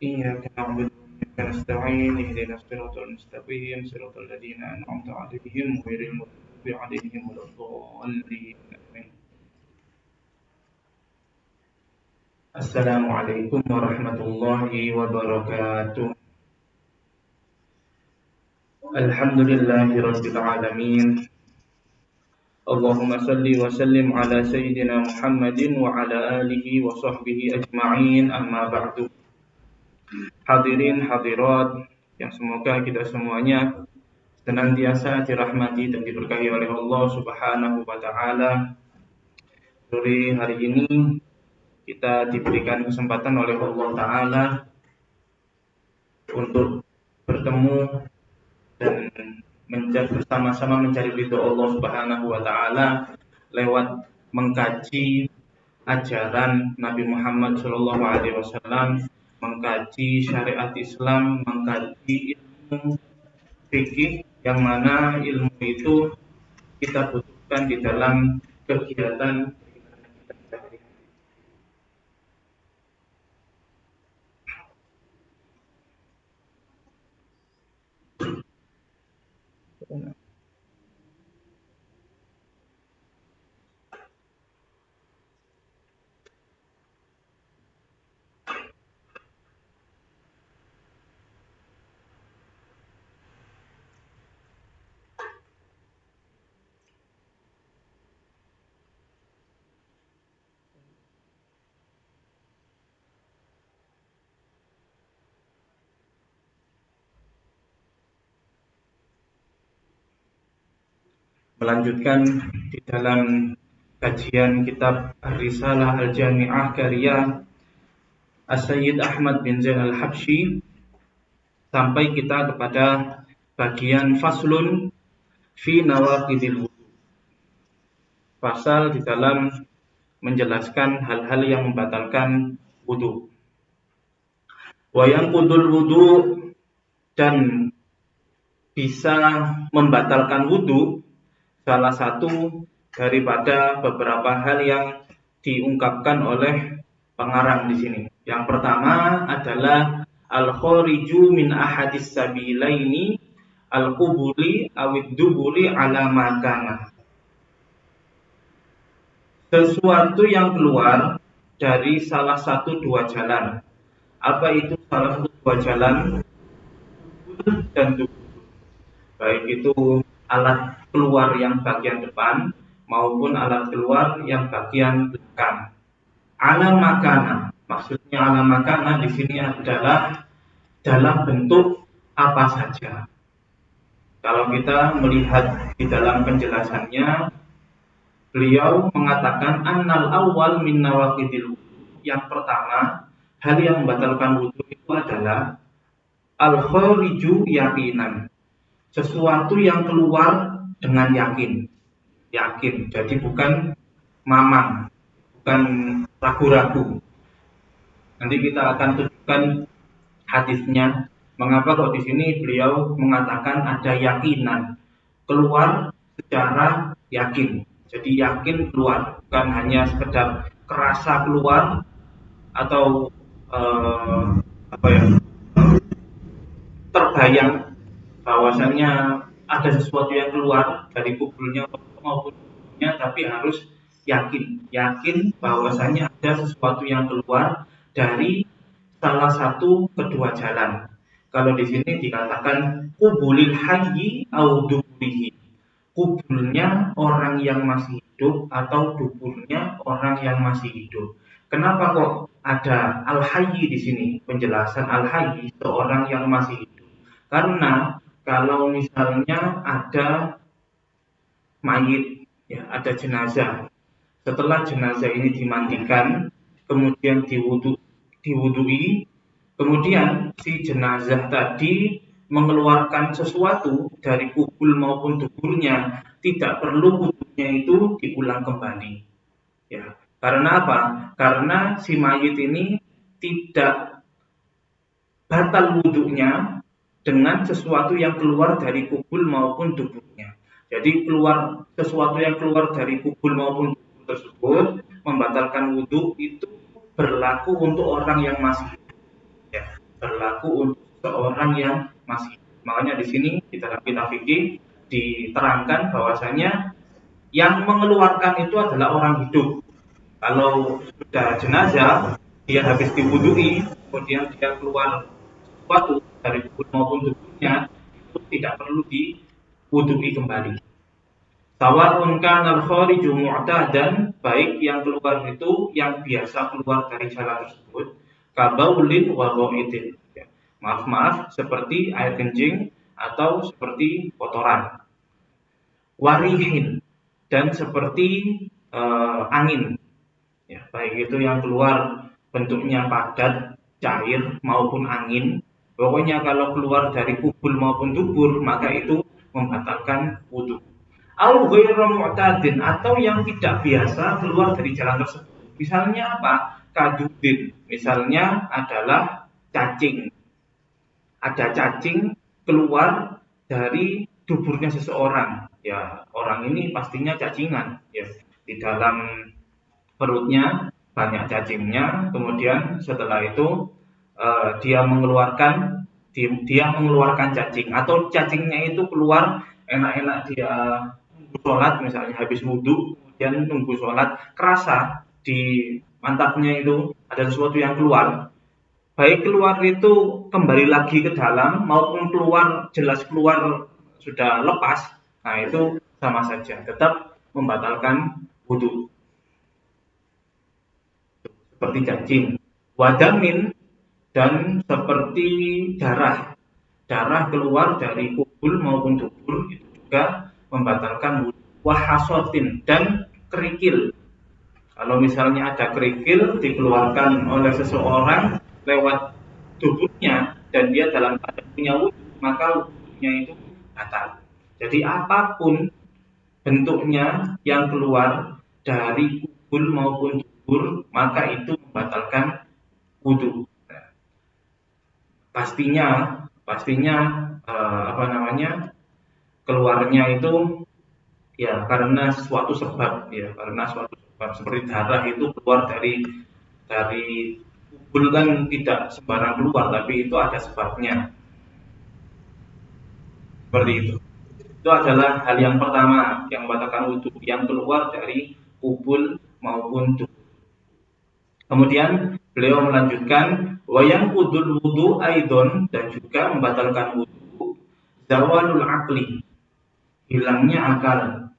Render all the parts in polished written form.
إياك نعبد وإياك نستعين اهدنا الصراط المستقيم صراط الذين أنعمت عليهم غير المغضوب عليهم ولا الضالين آمين. السلام عليكم ورحمة الله وبركاته. الحمد لله رب العالمين. اللهم صل وسلم على سيدنا محمد وعلى آله وصحبه أجمعين أما بعد. Hadirin hadirat yang semoga kita semuanya senantiasa dirahmati dan diberkahi oleh Allah Subhanahu wa taala. Sore hari ini kita diberikan kesempatan oleh Allah taala untuk bertemu dan bersama-sama mencari ridho Allah Subhanahu wa taala lewat mengkaji ajaran Nabi Muhammad sallallahu alaihi wasallam, mengkaji syariat Islam, mengkaji ilmu fikih yang mana ilmu itu kita butuhkan di dalam kegiatan. Melanjutkan di dalam kajian kitab Ar-Risalah Al-Jami'ah karya As-Sayyid Ahmad bin Zain Al-Habsyi, sampai kita kepada bagian faslun fi nawaqidil wudu. Pasal di dalam menjelaskan hal-hal yang membatalkan wudu. Wa yanqudul wudu, dan bisa membatalkan wudu salah satu daripada beberapa hal yang diungkapkan oleh pengarang di sini. Yang pertama adalah al-khariju min ahadis sabilaini al-qubuli awid dubuli ala makana. Sesuatu yang keluar dari salah satu dua jalan. Apa itu salah satu dua jalan? Kubul dan dubul. Baik itu alat keluar yang bagian depan maupun alat keluar yang bagian belakang. Ala makana, maksudnya ala makana di sini adalah dalam bentuk apa saja. Kalau kita melihat di dalam penjelasannya, beliau mengatakan annal awal min nawaqidil wudu. Yang pertama, hal yang membatalkan wudu itu adalah al-khariju yaqinan. Sesuatu yang keluar dengan yakin. Jadi bukan mamang, bukan ragu-ragu. Nanti kita akan tunjukkan hadisnya. Mengapa kok di sini beliau mengatakan ada yakinan, keluar secara yakin. Jadi yakin keluar, bukan hanya sekedar kerasa keluar atau terbayang bahwasannya ada sesuatu yang keluar dari kubulnya maupun kubulnya, tapi harus yakin bahwasannya ada sesuatu yang keluar dari salah satu kedua jalan. Kalau di sini dikatakan kubulil hayyi au duburihi, kubulnya orang yang masih hidup atau duburnya orang yang masih hidup. Kenapa kok ada al-hayyi di sini? Penjelasan al-hayyi seorang yang masih hidup. Karena kalau misalnya ada mayit, ya, ada jenazah. Setelah jenazah ini dimandikan, kemudian diwudui, kemudian si jenazah tadi mengeluarkan sesuatu dari kubul maupun duburnya, tidak perlu wudunya itu diulang kembali. Ya, karena apa? Karena si mayit ini tidak batal wudunya dengan sesuatu yang keluar dari kubul maupun duburnya. Jadi sesuatu yang keluar dari kubul maupun dubur tersebut membatalkan wudu itu berlaku untuk orang yang masih hidup. Ya. berlaku untuk seorang yang masih. Makanya di sini di dalam kitab fikih diterangkan bahwasanya yang mengeluarkan itu adalah orang hidup. Kalau sudah jenazah, dia habis diwudui, kemudian dia keluar sesuatu dari tubuh maupun tubuhnya, itu tidak perlu diwudui kembali. Sawa'un kana al-khariju mu'tadan, baik yang keluar itu yang biasa keluar dari jalan tersebut, kabaulin wa ghaidin. Maaf, seperti air kencing atau seperti kotoran. Warihin, dan seperti angin. Ya, baik itu yang keluar bentuknya padat, cair maupun angin. Pokoknya kalau keluar dari kubul maupun dubur, maka itu membatalkan wudhu. Au ghairu mu'tadin, atau yang tidak biasa keluar dari jalan tersebut. Misalnya apa? Kadudin. Misalnya adalah cacing. Ada cacing keluar dari duburnya seseorang. Ya, orang ini pastinya cacingan. Ya, di dalam perutnya banyak cacingnya. Kemudian setelah itu dia mengeluarkan cacing, atau cacingnya itu keluar enak-enak dia sholat, misalnya habis wudhu kemudian nunggu sholat, kerasa di mantapnya itu ada sesuatu yang keluar, baik keluar itu kembali lagi ke dalam maupun keluar jelas keluar sudah lepas, nah itu sama saja tetap membatalkan wudhu. Seperti cacing, wadamin, dan seperti darah keluar dari kubul maupun dubur, itu juga membatalkan wudhu. Wahasotin, dan kerikil. Kalau misalnya ada kerikil dikeluarkan oleh seseorang lewat tubuhnya dan dia dalam keadaan punya wudhu, maka wudhunya itu batal. Jadi apapun bentuknya yang keluar dari kubul maupun dubur, maka itu membatalkan wudhu. Pastinya keluarnya itu ya karena suatu sebab, seperti darah itu keluar dari kubul kan tidak sembarang keluar, tapi itu ada sebabnya. Seperti itu. Itu adalah hal yang pertama yang membatalkan wudhu, yang keluar dari kubul maupun dubur. Kemudian beliau melanjutkan wayang kudul wudhu aidon, dan juga membatalkan wudhu zawalul akli, hilangnya akal.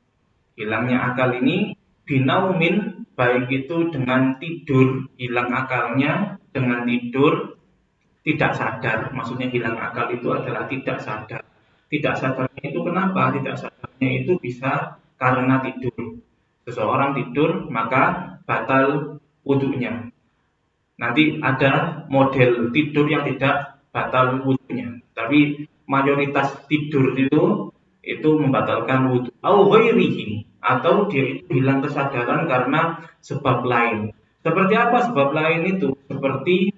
Hilangnya akal ini binaumin, baik itu dengan tidur, hilang akalnya dengan tidur, tidak sadar. Maksudnya hilang akal itu adalah tidak sadar. Tidak sadarnya itu kenapa? Tidak sadarnya itu bisa karena tidur. Seseorang tidur maka batal wudhunya. Nanti ada model tidur yang tidak batal wudhunya, tapi mayoritas tidur itu membatalkan wudhu. Au ghairihi, atau dia itu hilang kesadaran karena sebab lain. Seperti apa sebab lain itu? Seperti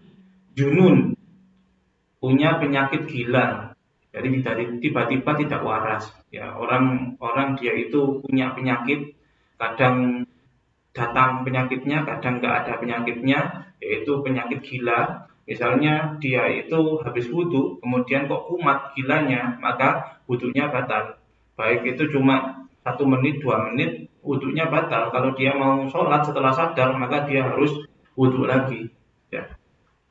junun, punya penyakit gila, jadi tiba-tiba tidak waras. Ya, orang dia itu punya penyakit, kadang datang penyakitnya, kadang nggak ada penyakitnya, yaitu penyakit gila. Misalnya dia itu habis wudhu, kemudian kok kumat gilanya, maka wudhunya batal. Baik itu cuma 1 menit, 2 menit, wudhunya batal. Kalau dia mau sholat setelah sadar, maka dia harus wudhu lagi. Ya.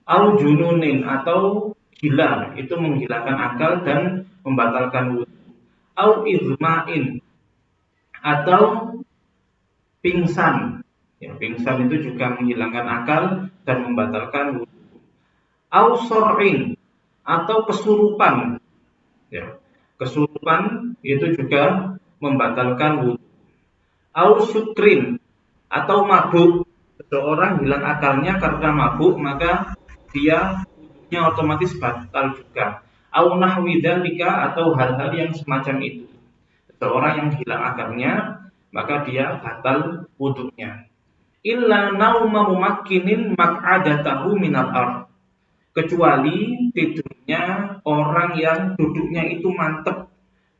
Au jununin, atau gila, itu menghilangkan akal dan membatalkan wudhu. Au izmain, atau pingsan. Ya, pingsan itu juga menghilangkan akal dan membatalkan wudhu. Au sor'in, atau kesurupan. Ya, kesurupan itu juga membatalkan wudhu. Au sukrin, atau mabuk. Seseorang hilang akalnya karena mabuk, maka dia wudhunya otomatis batal juga. Au nahwi dzalika, atau hal-hal yang semacam itu. Seseorang yang hilang akalnya, maka dia batal wudhunya. Illa nauma mumakkinin maq'adatahu minal ardh, kecuali tidurnya orang yang duduknya itu mantep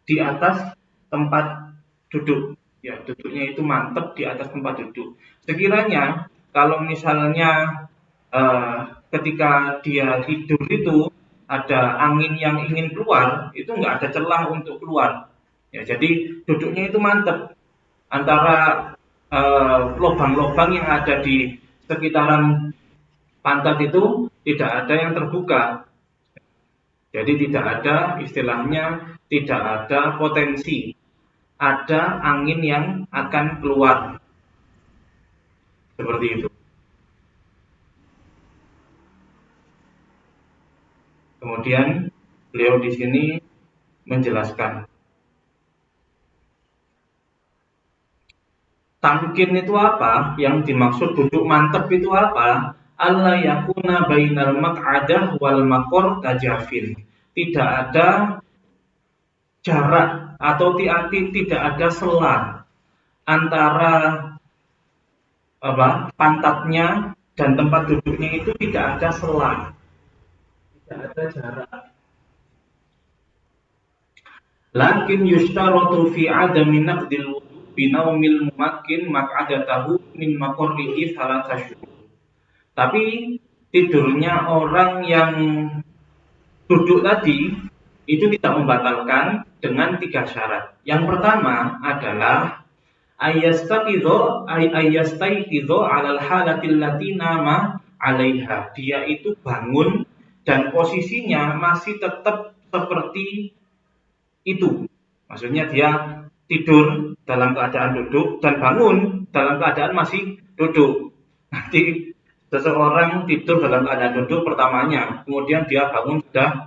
di atas tempat duduk. Ya, duduknya itu mantep di atas tempat duduk. Sekiranya kalau misalnya ketika dia tidur itu ada angin yang ingin keluar, itu nggak ada celah untuk keluar. Ya, jadi duduknya itu mantap antara lubang-lubang yang ada di sekitaran pantat itu tidak ada yang terbuka. Jadi tidak ada istilahnya tidak ada potensi ada angin yang akan keluar seperti itu. Kemudian beliau di sini menjelaskan tamkin itu apa? Yang dimaksud duduk mantep itu apa? Allah yakuna bainal maq'adah wal maqor tajafin. Tidak ada jarak atau tidak ada selang antara pantatnya dan tempat duduknya itu tidak ada selang, tidak ada jarak. Lakin yushtaratu fi adami naqdil wudu binaumil mumakkin maq'adatahu min maqarrihi salatah syuhur. Tapi tidurnya orang yang duduk tadi itu tidak membatalkan dengan 3 syarat. Yang pertama adalah ayyastaqidzo 'alal halatil lati nama 'alaiha. Dia itu bangun dan posisinya masih tetap seperti itu. Maksudnya dia tidur dalam keadaan duduk dan bangun dalam keadaan masih duduk. Nanti seseorang tidur dalam keadaan duduk pertamanya, kemudian dia bangun sudah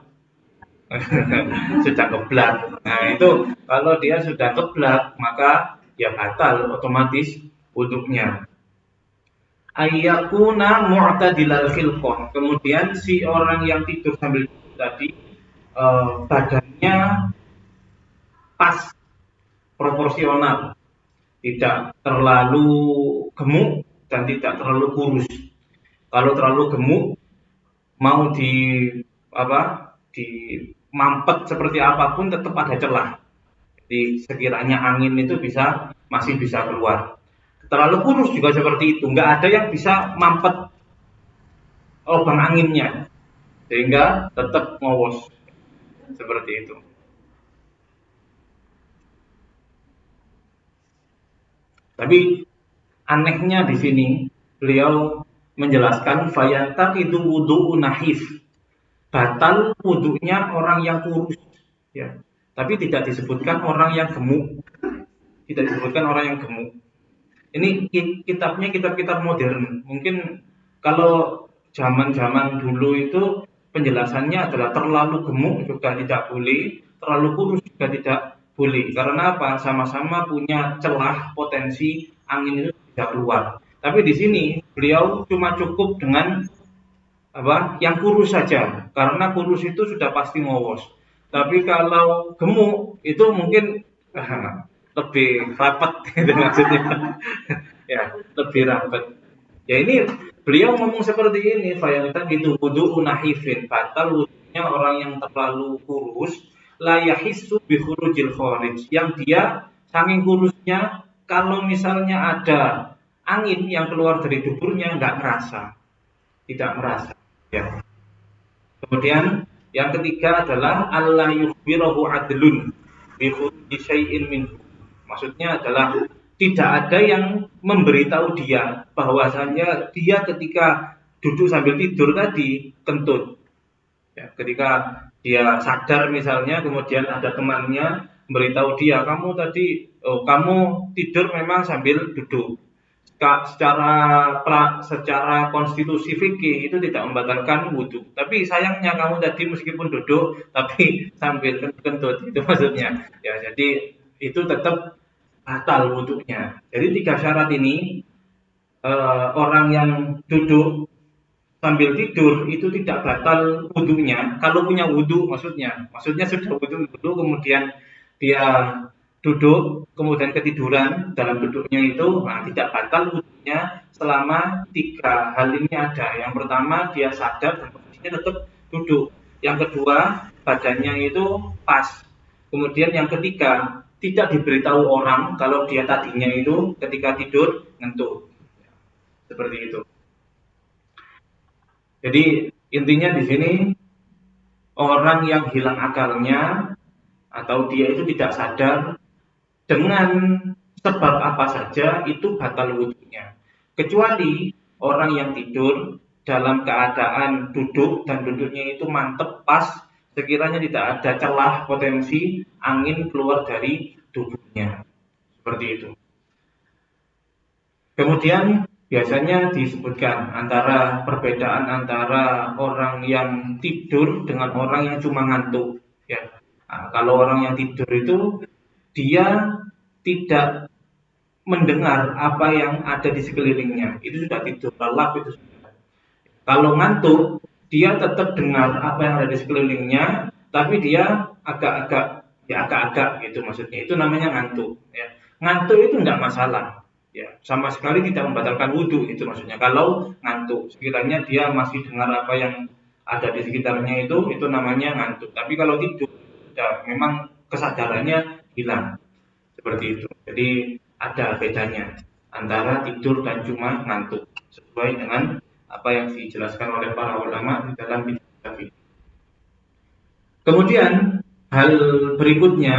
sudah keblak. Nah, itu kalau dia sudah keblak, maka ya batal otomatis wudhunya. Ayyakuna mu'tadilal khilqah. Kemudian si orang yang tidur sambil duduk tadi badannya pas, proporsional, tidak terlalu gemuk dan tidak terlalu kurus. Kalau terlalu gemuk, mau di mampet seperti apapun tetap ada celah. Jadi sekiranya angin itu masih bisa keluar. Terlalu kurus juga seperti itu, nggak ada yang bisa mampet lubang anginnya, sehingga tetap ngowos seperti itu. Tapi anehnya di sini beliau menjelaskan fayanta itu wudu nahif, batal wudunya orang yang kurus, ya. Tapi tidak disebutkan orang yang gemuk, tidak disebutkan orang yang gemuk. Ini kitabnya kitab-kitab modern. Mungkin kalau zaman-zaman dulu itu penjelasannya adalah terlalu gemuk juga tidak boleh, terlalu kurus juga tidak boleh. Karena apa? Sama-sama punya celah potensi angin itu tidak keluar. Tapi di sini beliau cuma cukup dengan yang kurus saja. Karena kurus itu sudah pasti ngowos. Tapi kalau gemuk itu mungkin lebih rapat gitu maksudnya. Ya, lebih rapat. Ya ini beliau ngomong seperti ini, fayalta gitu wudu nahifin, batal wudunya orang yang terlalu kurus, la yahissu bi khurujil kharij, yang dia saking kurusnya kalau misalnya ada angin yang keluar dari duburnya enggak merasa. Tidak merasa, ya. Kemudian yang ketiga adalah alla yukhbirahu adlun bi khuruji syai'in minhu. Maksudnya adalah tidak ada yang memberitahu dia bahwasanya dia ketika duduk sambil tidur tadi kentut. Ya, ketika dia sadar misalnya, kemudian ada temannya memberitahu dia, kamu tidur memang sambil duduk. Secara konstitusi fikih itu tidak membatalkan wudhu. Tapi sayangnya kamu tadi meskipun duduk tapi sambil kentut, itu maksudnya. Ya, jadi itu tetap batal wudhunya. Jadi 3 syarat ini orang yang duduk sambil tidur itu tidak batal wudhunya. Kalau punya wudhu maksudnya sudah wudhu kemudian dia duduk kemudian ketiduran dalam duduknya itu, tidak batal wudhunya selama 3 hal ini ada. Yang pertama dia sadar dan posisinya tetap duduk. Yang kedua badannya itu pas. Kemudian yang ketiga tidak diberitahu orang kalau dia tadinya itu ketika tidur ngantuk. Seperti itu. Jadi intinya di sini orang yang hilang akalnya atau dia itu tidak sadar dengan sebab apa saja itu batal wudhunya. Kecuali orang yang tidur dalam keadaan duduk dan duduknya itu mantep pas, sekiranya tidak ada celah potensi angin keluar dari tubuhnya. Seperti itu. Kemudian biasanya disebutkan antara perbedaan antara orang yang tidur dengan orang yang cuma ngantuk. Ya, nah, kalau orang yang tidur itu dia tidak mendengar apa yang ada di sekelilingnya, itu sudah tidur lelap itu. Kalau ngantuk, dia tetap dengar apa yang ada di sekelilingnya, tapi dia agak-agak gitu maksudnya. Itu namanya ngantuk. Ya. Ngantuk itu tidak masalah. Ya, sama sekali tidak membatalkan wudhu itu maksudnya. Kalau ngantuk, sekiranya dia masih dengar apa yang ada di sekitarnya itu namanya ngantuk. Tapi kalau tidur, ya, memang kesadarannya hilang seperti itu. Jadi ada bedanya antara tidur dan cuma ngantuk sesuai dengan apa yang dijelaskan oleh para ulama di dalam kitab tafsir. Kemudian hal berikutnya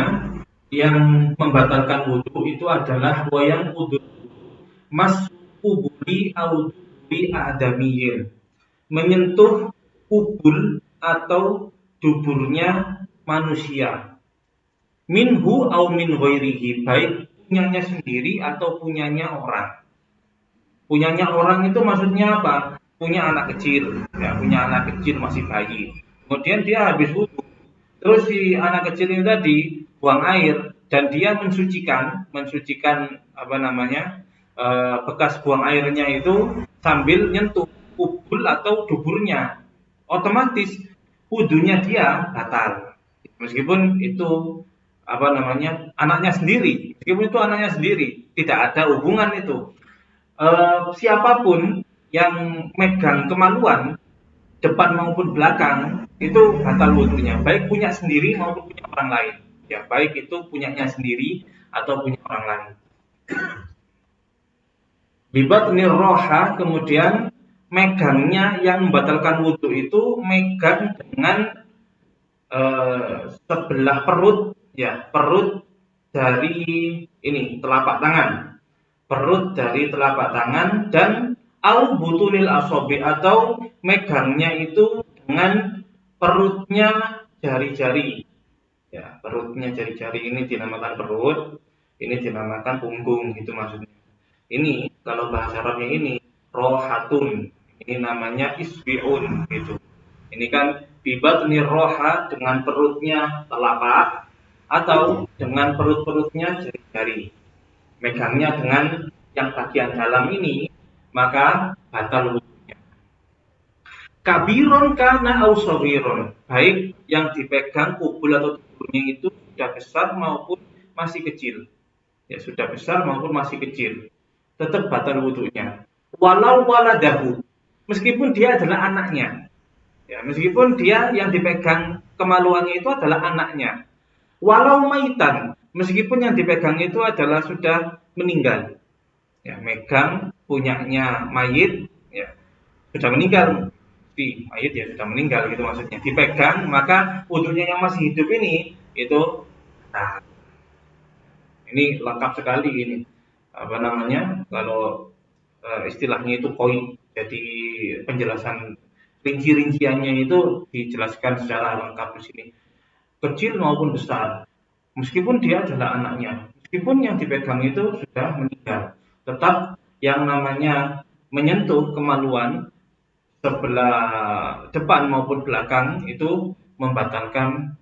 yang membatalkan wudhu itu adalah wayang wudhu mas kubuli auduli adamiyin, menyentuh kubul atau duburnya manusia, minhu au min ghairihi, baik punyanya sendiri atau punyanya orang. Punyanya orang itu maksudnya apa? Punya anak kecil, ya, punya anak kecil masih bayi. Kemudian dia habis wudhu, terus si anak kecil ini tadi buang air dan dia mensucikan apa namanya bekas buang airnya itu sambil nyentuh kubul atau duburnya, otomatis wudhunya dia batal. Meskipun itu apa namanya anaknya sendiri, meskipun itu anaknya sendiri, tidak ada hubungan itu. Siapapun yang megang kemaluan depan maupun belakang itu batal wudhunya, baik punya sendiri maupun punya orang lain. Ya, baik itu punyanya sendiri atau punya orang lain. Bibatnir roha, kemudian megangnya yang membatalkan wudhu itu megang dengan sebelah perut, ya, perut dari ini telapak tangan. Perut dari telapak tangan dan al butunil asobi, atau megangnya itu dengan perutnya jari-jari. Ya, perutnya jari-jari ini dinamakan perut, ini dinamakan punggung gitu maksudnya. Ini kalau bahasa Arabnya ini rohatun, ini namanya isbiun gitu. Ini kan bibatni roha dengan perutnya telapak atau dengan perut-perutnya jari-jari. Megangnya dengan yang bagian dalam ini, maka batal wudhunya. Kabiron kana au sagiron, baik yang dipegang kubul atau tubuhnya itu sudah besar maupun masih kecil. Ya, sudah besar maupun masih kecil, tetap batal wudhunya. Walau waladahu, meskipun dia adalah anaknya. Ya, meskipun dia yang dipegang kemaluannya itu adalah anaknya. Walau maitan, meskipun yang dipegang itu adalah sudah meninggal. Ya, megang punyanya mayit, ya, sudah meninggal. Si mayit ya sudah meninggal gitu maksudnya. Dipegang, maka wudhunya yang masih hidup ini itu, nah, ini lengkap sekali ini. Apa namanya? Kalau istilahnya itu poin. Jadi penjelasan rinci-rinciannya itu dijelaskan secara lengkap di sini. Kecil maupun besar. Meskipun dia adalah anaknya, meskipun yang dipegang itu sudah meninggal, tetap yang namanya menyentuh kemaluan sebelah depan maupun belakang itu membatalkan.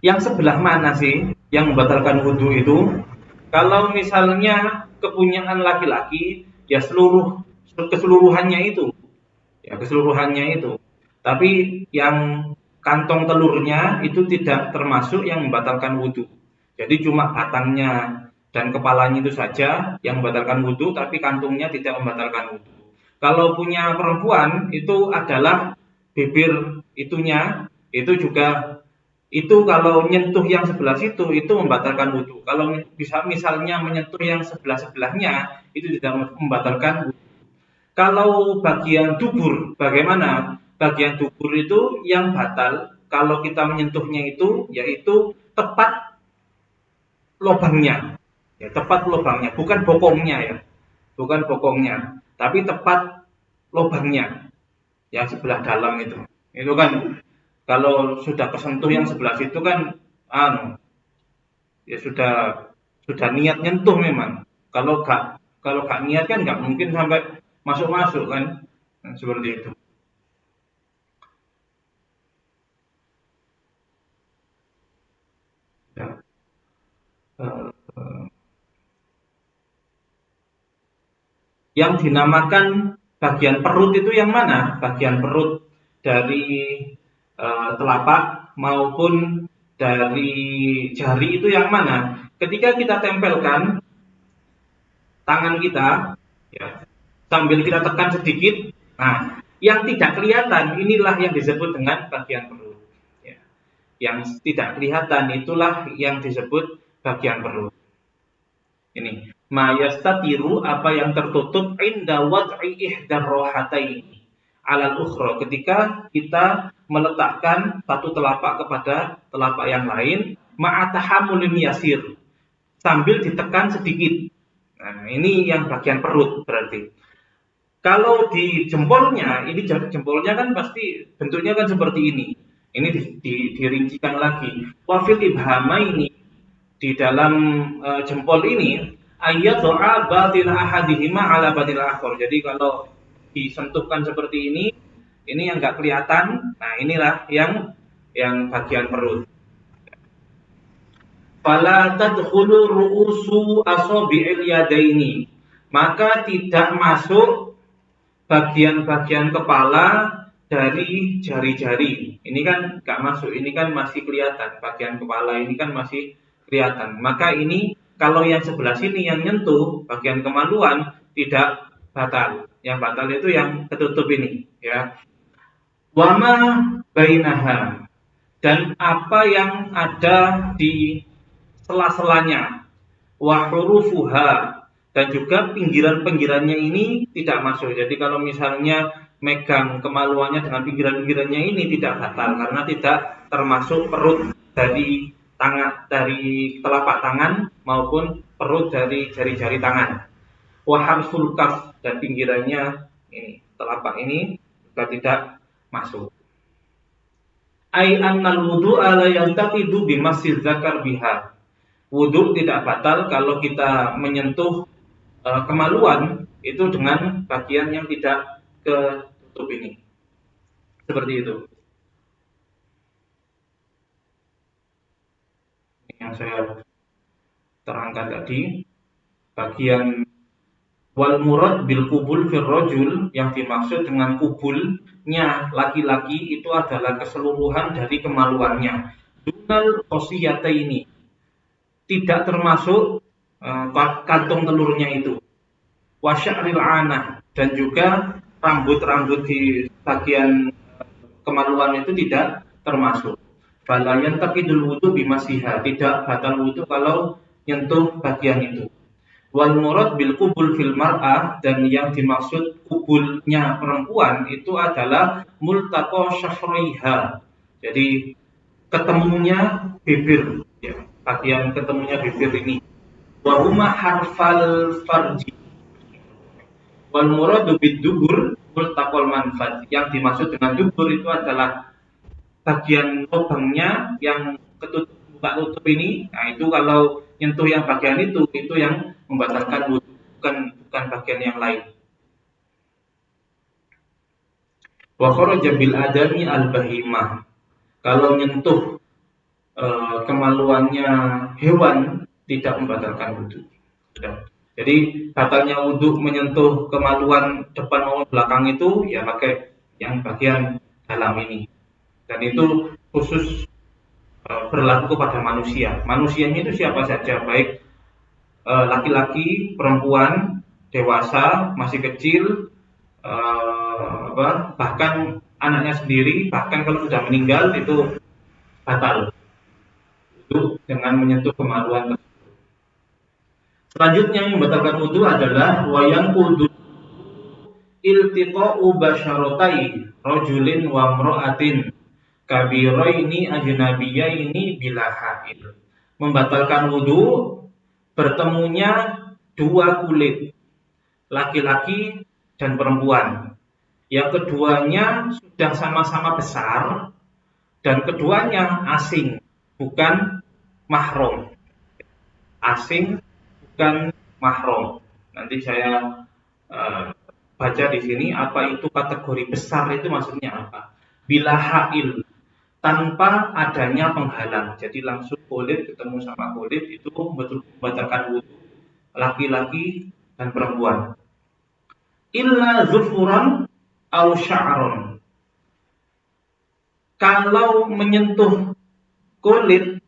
Yang sebelah mana sih yang membatalkan wudhu itu? Kalau misalnya kepunyaan laki-laki, ya keseluruhannya itu, ya keseluruhannya itu. Tapi yang kantong telurnya itu tidak termasuk yang membatalkan wudhu. Jadi cuma batangnya dan kepalanya itu saja yang membatalkan wudhu, tapi kantungnya tidak membatalkan wudhu. Kalau punya perempuan itu adalah bibir itunya, itu juga Itu kalau nyentuh yang sebelah situ itu membatalkan wudhu. Kalau bisa misalnya menyentuh yang sebelah-sebelahnya itu tidak membatalkan wudhu. Kalau bagian dubur bagaimana? Bagian dubur itu yang batal kalau kita menyentuhnya itu yaitu tepat lubangnya. Ya, tepat lubangnya, bukan bokongnya ya. Bukan bokongnya, tapi tepat lubangnya yang sebelah dalam itu. Itu kan kalau sudah kesentuh yang sebelah situ kan ya sudah niat nyentuh memang. Kalau gak niat kan nggak mungkin sampai masuk kan. Nah, seperti itu. Ya. Eh, yang dinamakan bagian perut itu yang mana? Bagian perut dari telapak maupun dari jari itu yang mana? Ketika kita tempelkan tangan kita, ya, sambil kita tekan sedikit, nah, yang tidak kelihatan inilah yang disebut dengan bagian perut. Ya. Yang tidak kelihatan itulah yang disebut bagian perut. Ini ma yastatiru apa yang tertutup inda wad'i ihdar rohataini alal ukhra ketika kita meletakkan satu telapak kepada telapak yang lain ma'atahamulin yasir sambil ditekan sedikit. Nah, ini yang bagian perut berarti. Kalau di jempolnya, ini jempolnya kan pasti bentuknya kan seperti ini. Ini dirincikan lagi. Wafil ibhama ini di dalam jempol ini ayat doa batin ahadihima ala batil akhor. Jadi kalau disentuhkan seperti ini yang nggak kelihatan. Nah inilah yang bagian perut. Fala tadkhulu ru'usu asabi'il yadaini. Maka tidak masuk bagian-bagian kepala dari jari-jari. Ini kan nggak masuk, ini kan masih kelihatan. Bagian kepala ini kan masih kelihatan. Maka ini kalau yang sebelah sini yang nyentuh bagian kemaluan tidak batal. Yang batal itu yang ketutup ini, ya. Wama bainaha dan apa yang ada di sela-selanya. Wa hurufuha dan juga pinggiran-pinggirannya ini tidak masuk. Jadi kalau misalnya megang kemaluannya dengan pinggiran-pinggirannya ini tidak batal karena tidak termasuk perut dari tangan dari telapak tangan maupun perut dari jari-jari tangan. Wahamsul kaf dan pinggirannya ini telapak ini juga tidak masuk. Ai annal wudu'a la yantaqidu bimasjid zakar biha. Wudhu tidak batal kalau kita menyentuh kemaluan itu dengan bagian yang tidak ketutup ini. Seperti itu. Yang saya terangkan tadi, bagian wal murad bil kubul fir rajul yang dimaksud dengan kubulnya laki-laki itu adalah keseluruhan dari kemaluannya. Dunal qosiyata ini tidak termasuk kantung telurnya itu. Wasya'ril anah dan juga rambut-rambut di bagian kemaluan itu tidak termasuk. Fala yantaqidul wudu bimasiha, tidak batal wudu kalau nyentuh bagian itu. Wal murad bil kubul fil mar'ah dan yang dimaksud kubulnya perempuan itu adalah multaqa syafriha. Jadi ketemunya bibir, ya, bagian ketemunya bibir ini. Wa huma harfal farji. Wal muradu bid dubur multaqal manfat. Yang dimaksud dengan dubur itu adalah bagian lubangnya yang ketutup buka tutup ini. Nah, itu kalau nyentuh yang bagian itu yang membatalkan wudu, bukan bagian yang lain. Wa kharaja bil adami al bahimah. Kalau nyentuh kemaluannya hewan tidak membatalkan wudu. Sudah. Jadi batalnya wudhu menyentuh kemaluan depan maupun belakang itu ya pakai yang bagian dalam ini. Dan itu khusus berlaku kepada manusia. Manusianya itu siapa saja, baik laki-laki, perempuan, dewasa, masih kecil, bahkan anaknya sendiri, bahkan kalau sudah meninggal itu batal. wudhu dengan menyentuh kemaluan tersebut. Selanjutnya yang membatalkan wudhu adalah wayang kudu iltiqa'u basyaratai rajulin wa imra'atin kabiraini ajnabiyaini bila haid. Membatalkan wudhu bertemunya dua kulit, laki-laki dan perempuan. Yang keduanya sudah sama-sama besar dan keduanya asing, bukan mahram. Asing bukan mahram. Nanti saya baca di sini apa itu kategori besar itu maksudnya apa. Bila hail, tanpa adanya penghalang. Jadi langsung kulit ketemu sama kulit itu betul membatalkan wudhu laki-laki dan perempuan. Illa zufuran au sya'ron. Kalau menyentuh kulit,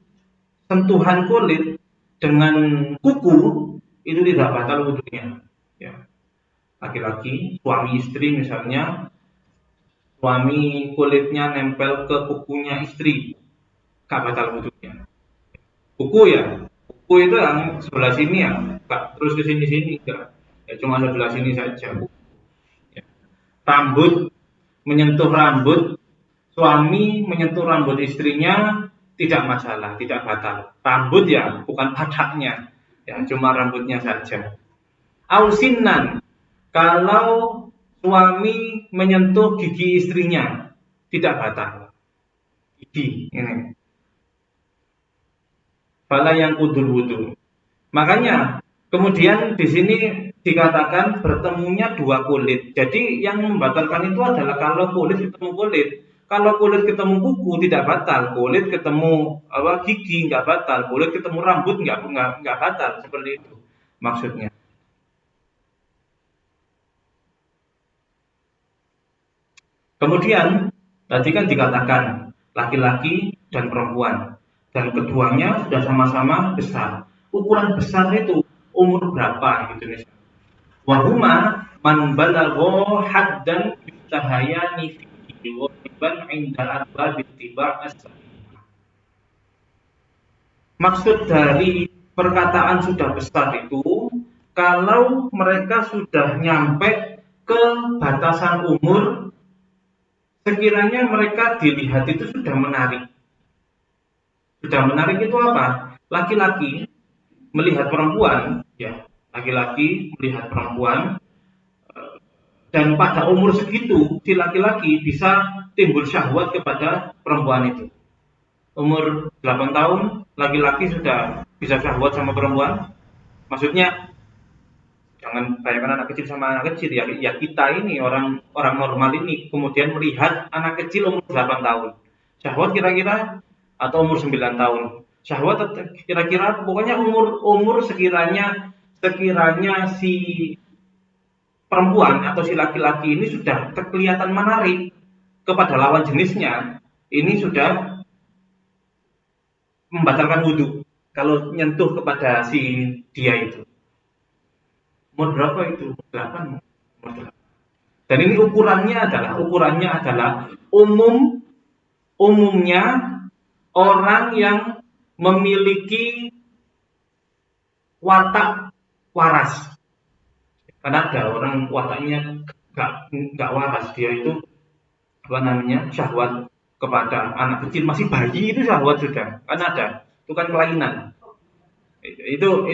sentuhan kulit dengan kuku itu tidak batal wudhunya. Ya. Laki-laki, suami istri misalnya, suami kulitnya nempel ke kukunya istri, gak batal wudhunya. Kuku ya, kuku itu yang sebelah sini ya, gak terus ke sini-sini enggak. Ya cuma sebelah sini saja. Ya. Rambut, menyentuh rambut, suami menyentuh rambut istrinya tidak masalah, tidak batal. Rambut ya, bukan pataknya, ya cuma rambutnya saja. Ausinan, kalau suami menyentuh gigi istrinya tidak batal. Gigi ini. Fala yang kudul wudhu. Makanya kemudian di sini dikatakan bertemunya dua kulit. Jadi yang membatalkan itu adalah kalau kulit ketemu kulit. Kalau kulit ketemu kuku tidak batal, kulit ketemu gigi nggak batal, kulit ketemu rambut nggak batal, seperti itu maksudnya. Kemudian tadi kan dikatakan laki-laki dan perempuan dan keduanya sudah sama-sama besar. Ukuran besar itu umur berapa gitu misalnya. Wahuma man balagha haddan bitahayani fi wajiban 'inda arbab ittiba' as-sunnah. Maksud dari perkataan sudah besar itu kalau mereka sudah nyampe ke batasan umur, sekiranya mereka dilihat itu sudah menarik. Sudah menarik itu apa? Laki-laki melihat perempuan, ya, laki-laki melihat perempuan, dan pada umur segitu si laki-laki bisa timbul syahwat kepada perempuan itu. Umur 8 tahun laki-laki sudah bisa syahwat sama perempuan. Maksudnya jangan bayangkan anak kecil sama anak kecil ya. Ya kita ini orang normal ini kemudian melihat anak kecil umur 8 tahun. Syahwat kira-kira atau umur 9 tahun. Syahwat kira-kira pokoknya umur sekiranya si perempuan atau si laki-laki ini sudah kelihatan menarik kepada lawan jenisnya, ini sudah membatalkan wudhu kalau nyentuh kepada si dia itu. Umur berapa itu? 8. Dan ini ukurannya adalah umumnya orang yang memiliki watak waras. Karena ada orang wataknya nggak waras, dia itu syahwat kepada anak kecil, masih bayi itu syahwat sudah, kan ada, itu kan kelainan. Itu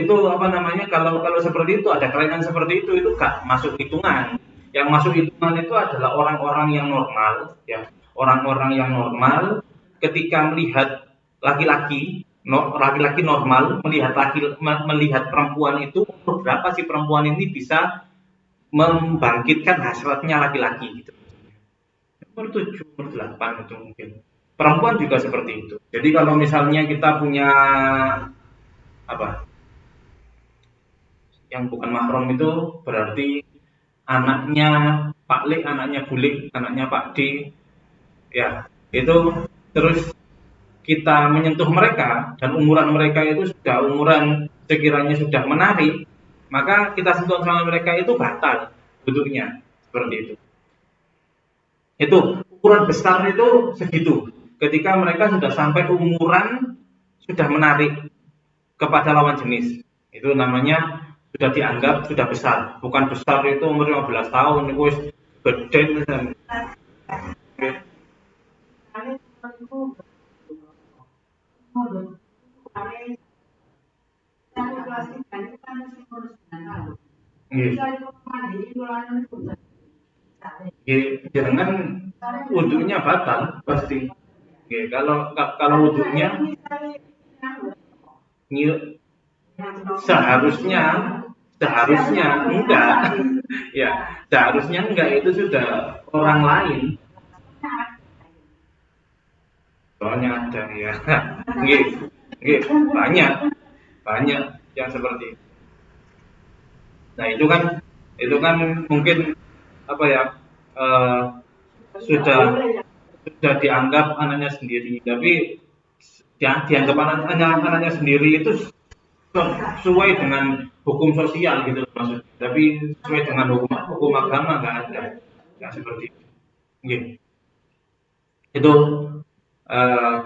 kalau seperti itu ada kelainan seperti itu nggak masuk hitungan. Yang masuk hitungan itu adalah orang-orang yang normal, ya orang-orang yang normal ketika melihat laki-laki normal melihat perempuan itu, berapa sih perempuan ini bisa membangkitkan hasratnya laki-laki gitu. Umur 7, umur 8 itu mungkin. Perempuan juga seperti itu. Jadi kalau misalnya kita punya yang bukan mahram itu berarti anaknya Pak Le, anaknya Bulik, anaknya Pak D, ya itu terus kita menyentuh mereka dan umuran mereka itu sudah umuran sekiranya sudah menarik, maka kita sentuh sama mereka itu batal bentuknya seperti itu. Itu ukuran besar itu segitu. Ketika mereka sudah sampai umuran sudah menarik kepada lawan jenis. Itu namanya sudah dianggap sudah besar. Bukan besar itu umur 15 tahun, itu gede dan jangan wudhunya batal pasti. Kalau wudhunya seharusnya enggak. Ya, seharusnya enggak, itu sudah orang lain. Soalnya ada ya. Banyak yang seperti itu. Nah, itu kan mungkin apa ya? Sudah dianggap anaknya sendiri, tapi dianggap anaknya sendiri itu sesuai dengan hukum sosial gitu maksudnya, tapi sesuai dengan hukum agama nggak seperti itu. Itu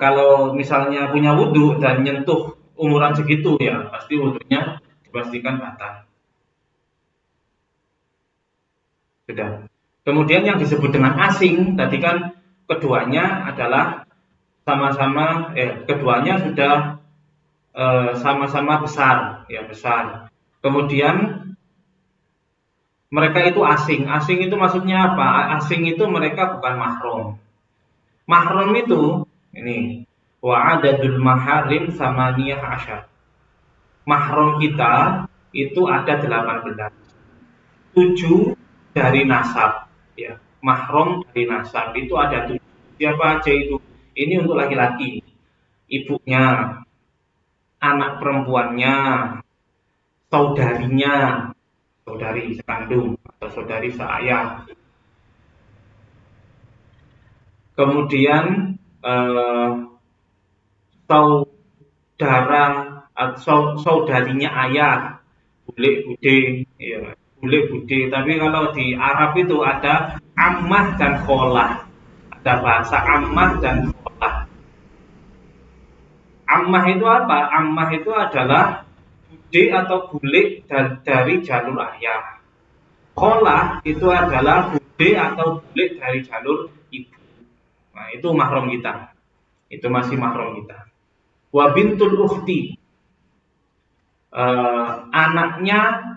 kalau misalnya punya wudhu dan nyentuh umuran segitu ya pasti wudhunya dipastikan batal. Sudah. Kemudian yang disebut dengan asing tadi kan keduanya adalah keduanya sudah sama-sama besar, ya besar. Kemudian mereka itu asing. Asing itu maksudnya apa? Asing itu mereka bukan mahram. Mahram itu ini wa adadul maharim samaniyah asyar. Mahram kita itu ada 18. 7 dari nasab, ya. Mahram dari nasab itu ada 7. Siapa aja itu? Ini untuk laki-laki. Ibunya, anak perempuannya, saudarinya, saudari sekandung atau saudari seayah. Kemudian saudarinya ayah, bule bude, ya, bule bude. Tapi kalau di Arab itu ada ammah dan kholah. Ada bahasa ammah dan kholah. Ammah itu apa? Ammah itu adalah bude atau bule dari jalur ayah. Kholah itu adalah bude atau bule dari jalur ibu. Nah, itu mahram kita. Itu masih mahram kita. Wa bintul ukhti. Anaknya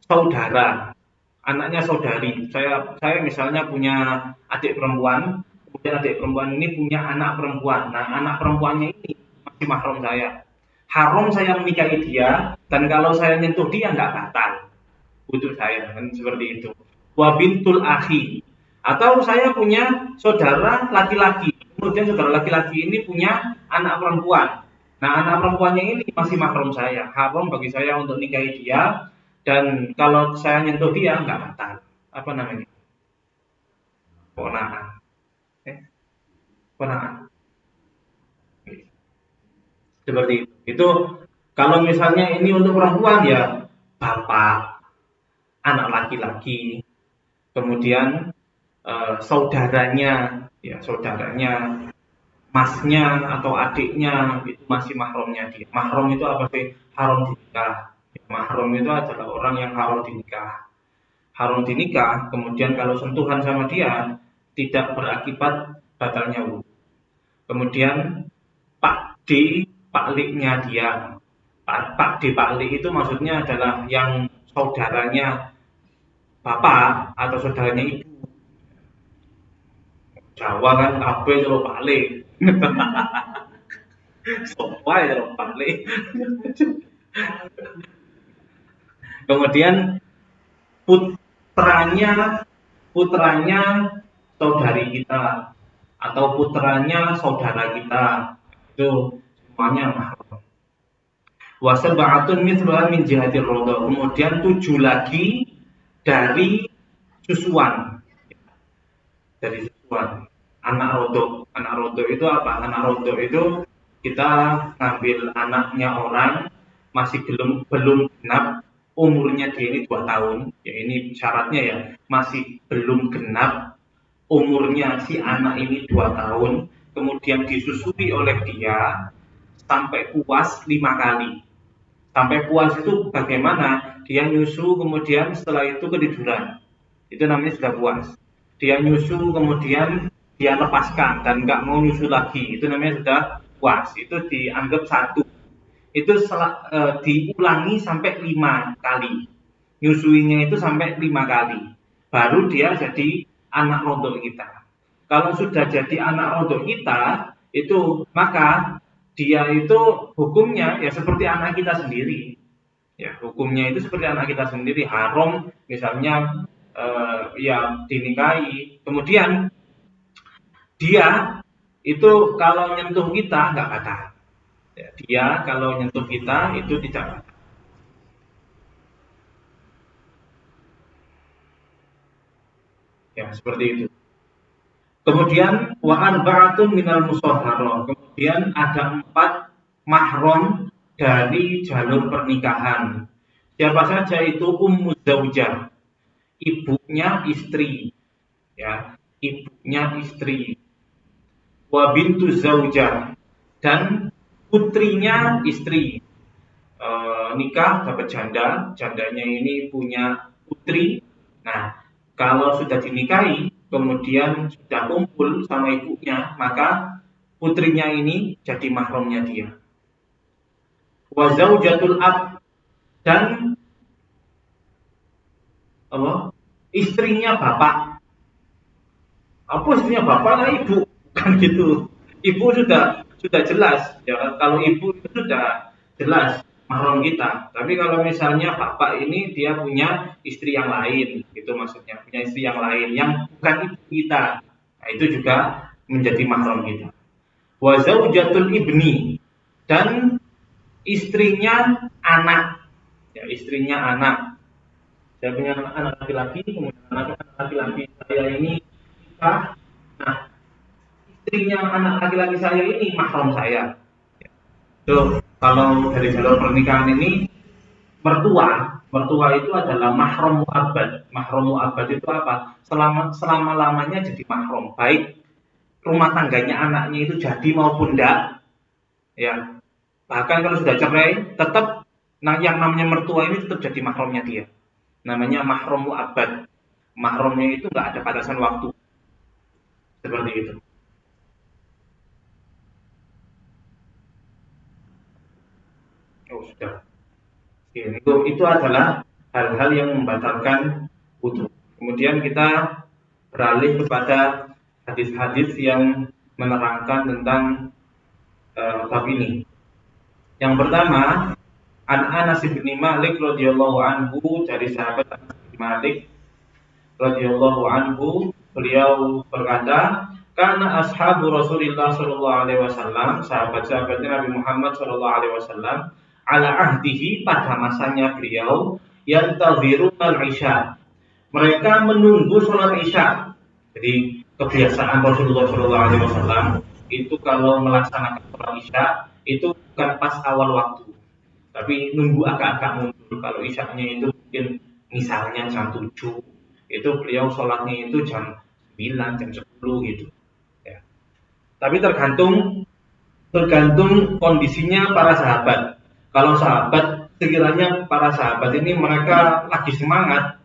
saudara. Anaknya saudari. Saya misalnya punya adik perempuan, kemudian adik perempuan ini punya anak perempuan. Nah, anak perempuannya ini masih mahram saya. Haram saya menikahi dia, dan kalau saya nyentuh dia nggak batal. Untuk saya kan seperti itu. Wa bintul akhi. Atau saya punya saudara laki-laki, kemudian saudara laki-laki ini punya anak perempuan. Nah, anak perempuannya ini masih mahram saya. Haram bagi saya untuk nikahi dia, dan kalau saya nyentuh dia nggak batal. Apa namanya? Ponakan. Ponakan. Seperti itu. Itu kalau misalnya ini untuk perempuan ya bapak, anak laki-laki, kemudian saudaranya, masnya atau adiknya itu masih mahramnya dia. Mahram itu apa sih? Haram dinikah. Mahram itu adalah orang yang haram dinikah. Haram dinikah, kemudian kalau sentuhan sama dia tidak berakibat batalnya wudhu. Kemudian pakliknya dia. Paklik itu maksudnya adalah yang saudaranya bapak atau saudaranya ibu. Jawa kan kabeh karo paklik. Sopo ae karo paklik. Kemudian putranya saudari kita atau putranya saudara kita, itu semuanya mahram. Wa sab'atun mithluha min jihatir rodha. Kemudian 7 lagi dari susuan. Dari susuan. Anak rodho itu apa? Anak rodho itu kita ngambil anaknya orang masih belum genap umurnya, dia ini 2 tahun. Ya, ini syaratnya ya, masih belum genap umurnya si anak ini 2 tahun, kemudian disusui oleh dia sampai puas 5 kali. Sampai puas itu bagaimana? Dia nyusu kemudian setelah itu ketiduran. Itu namanya sudah puas. Dia nyusu kemudian dia lepaskan dan nggak mau nyusu lagi. Itu namanya sudah puas. Itu dianggap 1. Itu diulangi sampai 5 kali. Nyusuinya itu sampai 5 kali. Baru dia jadi anak rodok kita. Kalau sudah jadi anak rodok kita, itu maka dia itu hukumnya ya seperti anak kita sendiri. Ya, hukumnya itu seperti anak kita sendiri, haram misalnya ya dinikahi. Kemudian dia itu kalau nyentuh kita nggak batal. Ya, dia kalau nyentuh kita itu tidak batal. Ya, seperti itu. Kemudian wa arba'atun minal musahharah. Kemudian ada 4 mahram dari jalur pernikahan. Siapa saja itu ummu zaujah, ibunya istri, ya, ibunya istri. Wa bintu zaujah, dan putrinya istri. Nikah dapat janda, jandanya ini punya putri. Nah, kalau sudah dinikahi kemudian sudah kumpul sama ibunya, maka putrinya ini jadi mahramnya dia. Wa zaujatul ab, dan istrinya bapak. Apa istrinya bapak? Lah ibu, kan gitu. Ibu sudah jelas ya, kalau ibu itu sudah jelas mahram kita. Tapi kalau misalnya bapak ini dia punya istri yang lain, gitu maksudnya, punya istri yang lain yang bukan ibu kita. Nah, itu juga menjadi mahram kita. Wa zaujatul ibni, dan istrinya anak. Ya, istrinya anak. Saya punya anak laki-laki, kemudian anak laki-laki saya ini nikah. Nah, istrinya anak laki-laki saya ini mahram saya. So, kalau dari jalur pernikahan ini, mertua itu adalah mahram mu'abbad. Mahram mu'abbad itu apa? Selama-lamanya jadi mahram, baik rumah tangganya anaknya itu jadi maupun enggak. Ya. Bahkan kalau sudah cerai, tetap yang namanya mertua ini tetap jadi mahramnya dia. Namanya mahram mu'abbad. Mahramnya itu enggak ada batasan waktu. Seperti itu. Oh, sudah. Itu adalah hal-hal yang membatalkan wudhu. Kemudian kita beralih kepada hadis-hadis yang menerangkan tentang bab ini. Yang pertama, An Anas bin Malik radhiyallahu anhu, dari sahabat Anas bin Malik radhiyallahu anhu, beliau berkata, karena ashabu Rasulullah sallallahu alaihi wasallam, sahabat-sahabatnya Nabi Muhammad sallallahu alaihi wasallam, ala ahdihi, pada masanya beliau, yantaziruna al-isya, mereka menunggu sholat isya. Jadi kebiasaan Rasulullah sallallahu alaihi wasallam itu kalau melaksanakan sholat isya itu bukan pas awal waktu, tapi nunggu agak-agak mundur. Kalau isyaknya itu mungkin misalnya jam 7, itu beliau sholatnya itu jam 9, jam 10 gitu ya. Tapi tergantung kondisinya para sahabat. Kalau sahabat, sekiranya para sahabat ini mereka lagi semangat,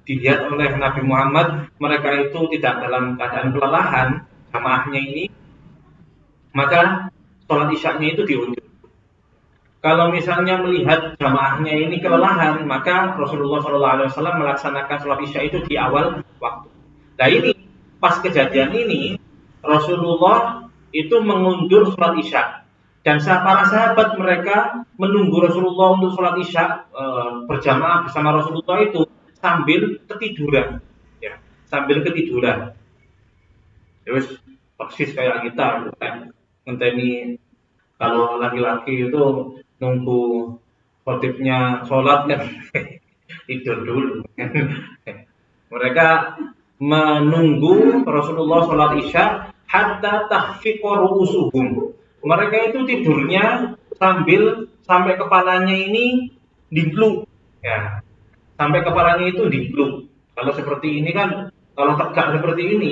dilihat oleh Nabi Muhammad mereka itu tidak dalam keadaan kelelahan jamaahnya ini, maka sholat isyaknya itu diundur. Kalau misalnya melihat jamaahnya ini kelelahan, maka Rasulullah SAW melaksanakan sholat isya itu di awal waktu. Nah ini, pas kejadian ini, Rasulullah itu mengundur sholat isya. Dan para sahabat mereka menunggu Rasulullah untuk sholat isya berjamaah bersama Rasulullah itu sambil ketiduran. Ya, sambil ketiduran. Terus persis kayak kita, ngenteni kalau laki-laki itu nunggu khotibnya sholat kan tidur dulu. Mereka menunggu Rasulullah sholat isya hatta tahfiqa ru'usuhum. Mereka itu tidurnya sampai kepalanya ini digluk. Ya, sampai kepalanya itu digluk. Kalau seperti ini kan, kalau tegak seperti ini,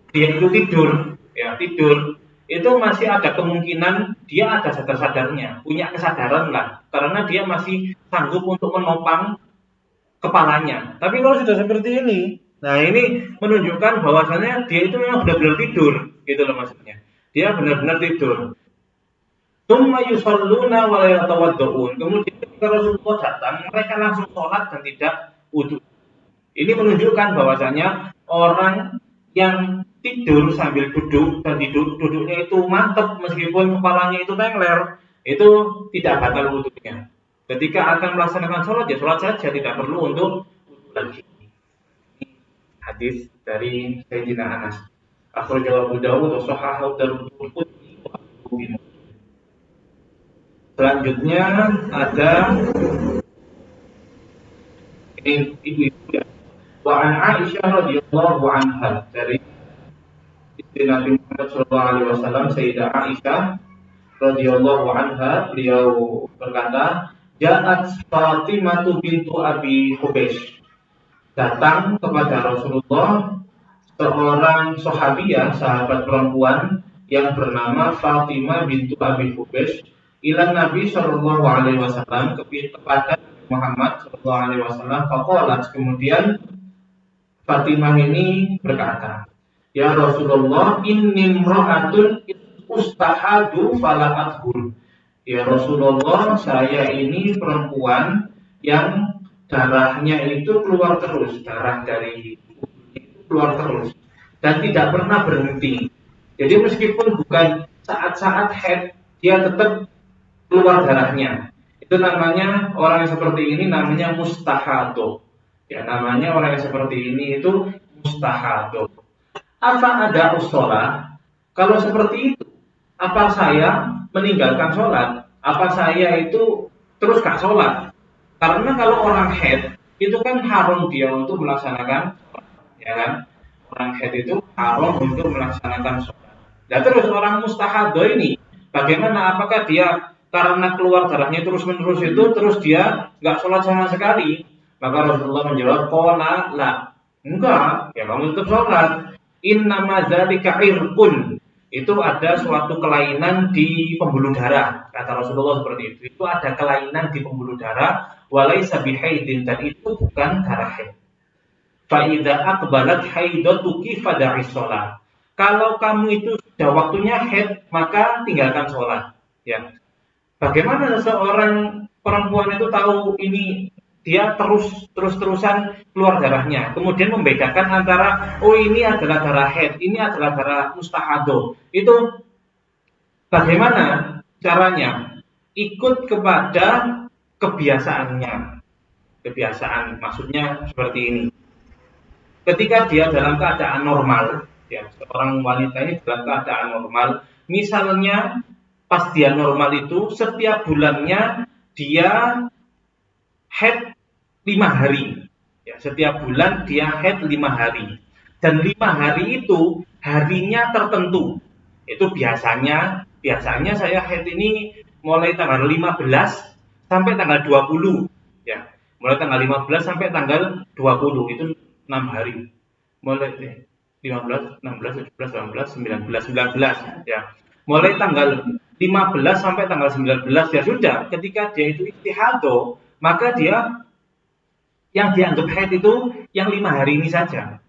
dia itu tidur, ya tidur. itu masih ada kemungkinan dia ada sadar-sadarnya, punya kesadaran lah, karena dia masih sanggup untuk menopang kepalanya. Tapi kalau sudah seperti ini, nah ini menunjukkan bahwasannya dia itu memang benar-benar tidur, gitu loh maksudnya. Dia benar-benar tidur. Tsumma yusalluna wa la yatawaddaun. Kemudian ketika Rasulullah datang, mereka langsung sholat dan tidak wudhu. Ini menunjukkan bahwasanya orang yang tidur sambil duduk dan duduknya itu mantap meskipun kepalanya itu tengler, itu tidak batal wudhunya. Ketika akan melaksanakan sholat ya sholat saja, tidak perlu untuk wudhu lagi. Hadis dari Sayyidina Anas. Akhrajahu Abu Dawud wa sahahahu Tirmidzi. Selanjutnya ada ibu-ibu ya. Wa an Aisyah radhiyallahu anha, dari istri Nabi Muhammad sallallahu alaihi wasallam, Sayyidah Aisyah radhiyallahu anha, beliau berkata, "Ja'at Fatimah bintu Abi Hubaysh." Datang kepada Rasulullah seorang sahabiah, sahabat perempuan yang bernama Fatimah bintu Abi Hubaysh, ila Nabi sallallahu alaihi wasallam, kepada Muhammad sallallahu alaihi wasallam. Faqalat, kemudian Fatimah ini berkata, "Ya Rasulullah, inni imra'atun ustahadu fala athur." Ya Rasulullah, saya ini perempuan yang darahnya itu keluar terus, darah dari itu keluar terus dan tidak pernah berhenti. Jadi meskipun bukan saat-saat haid, dia tetap keluar darahnya. Itu namanya, orang yang seperti ini namanya mustahado. Ya, namanya orang yang seperti ini itu mustahado. Apa ada usolah? Kalau seperti itu, apa saya meninggalkan sholat? Apa saya itu terus gak sholat? Karena kalau orang haid itu kan haram dia untuk melaksanakan sholat, ya kan? Orang haid itu haram untuk melaksanakan sholat. Nah terus orang mustahado ini, bagaimana? Apakah dia karena keluar darahnya terus-menerus itu terus dia nggak sholat sama sekali? Maka Rasulullah menjawab, "Qala la." Enggak, ya kamu tetap sholat. Innama dzalika irqun. Itu ada suatu kelainan di pembuluh darah, kata Rasulullah seperti itu. Itu ada kelainan di pembuluh darah, walaisa bihaidin, dan itu bukan darah haid. Fa idza aqbalat haidatuki fada'i shalah. Kalau kamu itu sudah waktunya haid, maka tinggalkan sholat. Ya. Bagaimana seorang perempuan itu tahu ini dia terus-terusan keluar darahnya, kemudian membedakan antara oh ini adalah darah haid, ini adalah darah mustahado. Itu bagaimana caranya? Ikut kepada kebiasaannya. Kebiasaan maksudnya seperti ini. Ketika dia dalam keadaan normal, ya, seorang wanita ini dalam keadaan normal, misalnya pas dia normal itu setiap bulannya dia haid 5 hari. Ya, setiap bulan dia haid 5 hari. Dan 5 hari itu harinya tertentu. Itu biasanya saya haid ini mulai tanggal 15 sampai tanggal 20. Ya, mulai tanggal 15 sampai tanggal 20 itu 6 hari. Mulai 15, 16, 17, 18, 19 ya. Mulai tanggal 15 sampai tanggal 19 ya sudah, ketika dia itu istihado, maka dia yang dianggap haid itu yang 5 hari ini saja.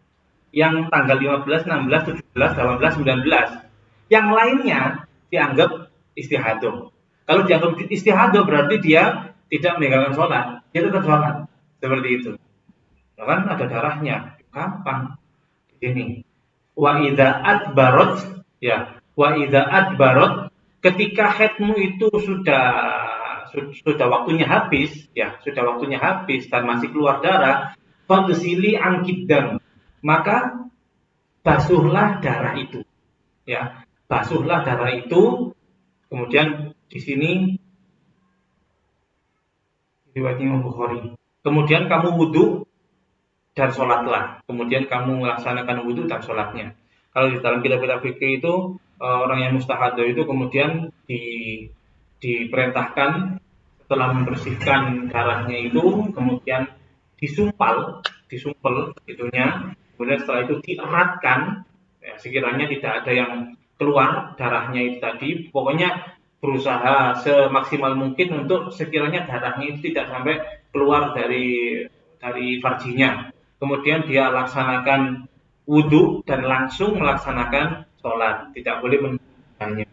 Yang tanggal 15, 16, 17, 18, 19. Yang lainnya dianggap istihado. Kalau dianggap istihado berarti dia tidak meninggalkan sholat, dia tetap sholat. Seperti itu. Ya kan ada darahnya. Kapan? Ini. Wa idza adbarat, ya. Wa idza adbarat, ketika haidmu itu sudah waktunya habis, ya, sudah waktunya habis dan masih keluar darah, faghsili angkiddam, maka basuhlah darah itu. Ya, basuhlah darah itu. Kemudian di sini riwayat Imam Bukhari. Kemudian kamu wudhu dan sholatlah. Kemudian kamu melaksanakan wudhu dan sholatnya. Kalau di dalam kitab-kitab fikih itu orang yang mustahado itu kemudian diperintahkan setelah membersihkan darahnya itu kemudian disumpal itunya. Kemudian setelah itu dieratkan, ya, sekiranya tidak ada yang keluar darahnya itu tadi, pokoknya berusaha semaksimal mungkin untuk sekiranya darahnya itu tidak sampai keluar dari farjinya. Kemudian dia laksanakan wudhu dan langsung melaksanakan sholat, tidak boleh menunda.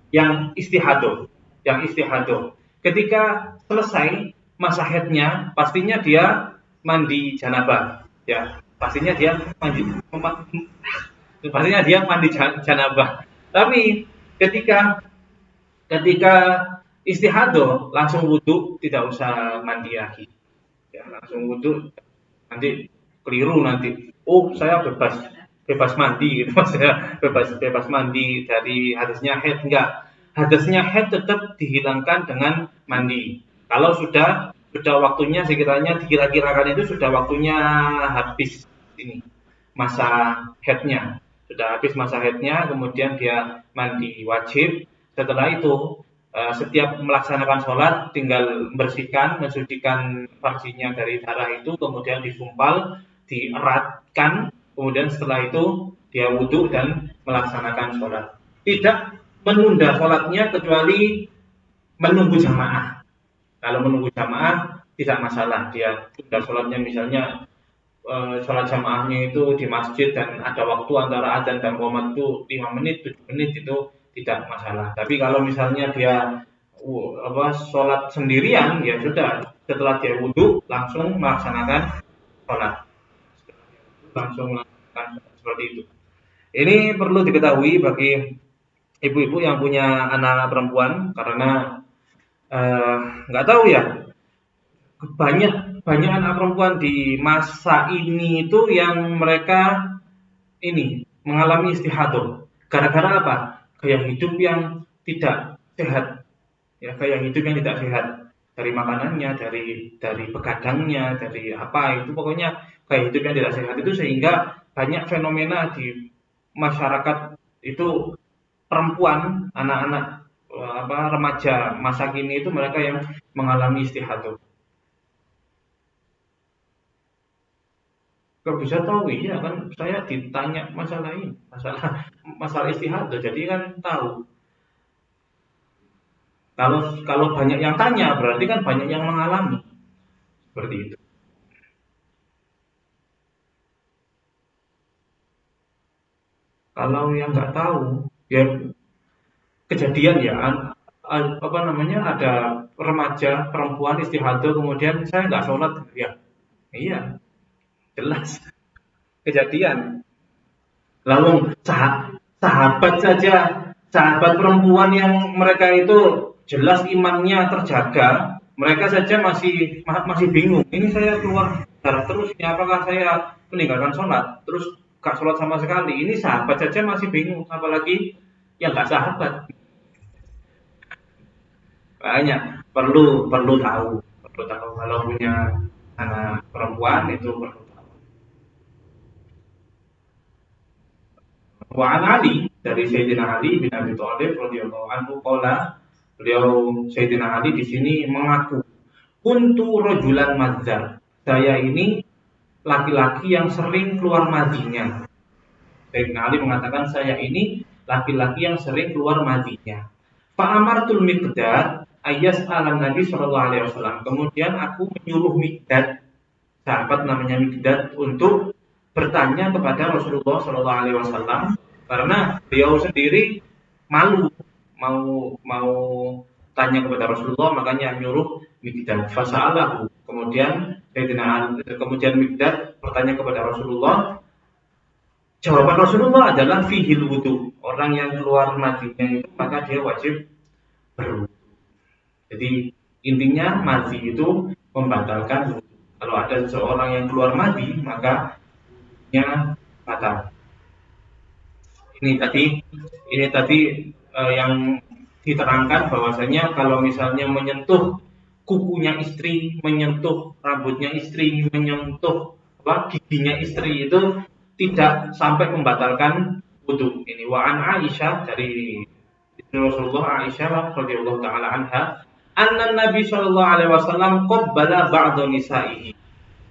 Yang istihadoh, ketika selesai masa haidnya, pastinya dia mandi janabah, ya, pastinya dia mandi janabah. Tapi ketika istihadoh langsung wudhu, tidak usah mandi lagi, ya, langsung wudhu, nanti keliru nanti. Oh, saya bebas mandi gitu, maksudnya bebas mandi dari hadasnya haid. Enggak, hadasnya haid tetap dihilangkan dengan mandi. Kalau sudah waktunya, sekiranya dikira-kirakan itu sudah waktunya habis ini masa haidnya, kemudian dia mandi wajib. Setelah itu setiap melaksanakan sholat tinggal mensucikan farjinya dari darah itu, kemudian disumpal, dieratkan, kemudian setelah itu dia wudhu dan melaksanakan sholat. Tidak menunda sholatnya kecuali menunggu jamaah. Kalau menunggu jamaah tidak masalah, dia tunda sholatnya, misalnya sholat jamaahnya itu di masjid dan ada waktu antara adzan dan qomat itu 5 menit, 7 menit, itu tidak masalah. Tapi kalau misalnya dia sholat sendirian, ya sudah, setelah dia wudhu langsung melaksanakan sholat. Seperti itu. Ini perlu diketahui bagi ibu-ibu yang punya anak perempuan, karena nggak tahu ya, banyak anak perempuan di masa ini itu yang mereka ini mengalami istihadoh. Gara-gara apa? Gaya hidup yang tidak sehat, ya, dari makanannya, dari begadangnya, dari apa itu, pokoknya gaya hidup yang tidak sehat itu, sehingga banyak fenomena di masyarakat itu, perempuan, anak-anak remaja masa kini itu mereka yang mengalami istihadoh. Kok bisa tahu? Iya kan, saya ditanya masalah istihadoh, jadi kan tahu. Kalau banyak yang tanya, berarti kan banyak yang mengalami seperti itu. Kalau yang nggak tahu, ya kejadian ya, ada remaja perempuan istihadoh, kemudian saya nggak sholat, ya, iya, jelas kejadian. Lalu sahabat perempuan yang mereka itu jelas imannya terjaga, mereka saja masih bingung. Ini saya keluar darah terus, ya, apakah saya meninggalkan sholat terus gak sholat sama sekali? Ini sahabat saja masih bingung, apalagi yang gak sahabat. Makanya perlu tahu kalau punya anak perempuan itu perlu tahu. Wa an Ali, dari Sayyidina Ali bin Abi Thalib radhiyallahu anhu, qala, beliau Sayyidina Ali di sini mengaku, kuntu rajulan madzar, saya ini laki-laki yang sering keluar madinya. Sayyidina Ali mengatakan, saya ini laki-laki yang sering keluar madinya. Fa amartul Miqdad ayas alam Nabi sallallahu alaihi wasallam, kemudian aku menyuruh Miqdad, sahabat namanya Miqdad, untuk bertanya kepada Rasulullah sallallahu alaihi wasallam, karena beliau sendiri malu mau tanya kepada Rasulullah, makanya nyuruh Miqdad. Fasa'alahu, kemudian Miqdad bertanya kepada Rasulullah. Jawaban Rasulullah adalah fihil wudu, orang yang keluar madinya itu maka dia wajib berwudu. Jadi intinya madi itu membatalkan wudu. Kalau ada seseorang yang keluar madi, maka wudunya batal. Ini tadi yang diterangkan bahwasanya kalau misalnya menyentuh kukunya istri, menyentuh rambutnya istri, menyentuh giginya istri, itu tidak sampai membatalkan wudu. Ini wa an Aisyah, dari Rasulullah Aisyah radhiyallahu taala anha, anna Nabi sallallahu alaihi wasallam qabbala ba'd nisa'ihi.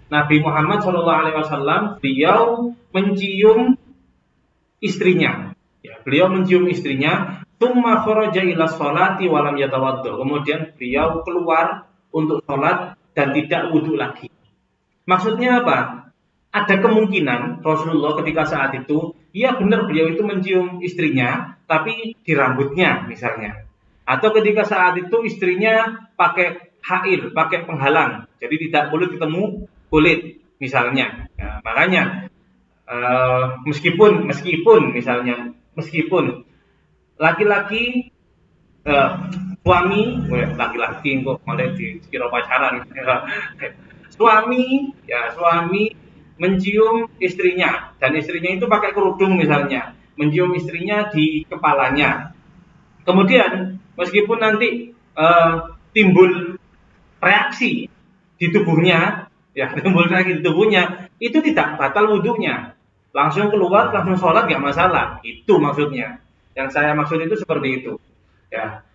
Nabi Muhammad sallallahu alaihi wasallam beliau mencium istrinya. Ya, beliau mencium istrinya, tsumma kharaja ila sholati wa lam yatawaddo. Kemudian beliau keluar untuk sholat dan tidak wudhu lagi. Maksudnya apa? Ada kemungkinan Rasulullah ketika saat itu, ya benar beliau itu mencium istrinya, tapi di rambutnya misalnya. Atau ketika saat itu istrinya pakai hair, pakai penghalang, jadi tidak boleh ketemu kulit misalnya. Ya, makanya meskipun laki-laki suami, laki-laki kok malah dikira pacaran. Suami mencium istrinya dan istrinya itu pakai kerudung misalnya, mencium istrinya di kepalanya. Kemudian meskipun nanti timbul reaksi di tubuhnya, ya timbul reaksi di tubuhnya, itu tidak batal wudhunya. Langsung keluar, langsung sholat nggak masalah. Itu maksudnya. Yang saya maksud itu seperti itu. Ya,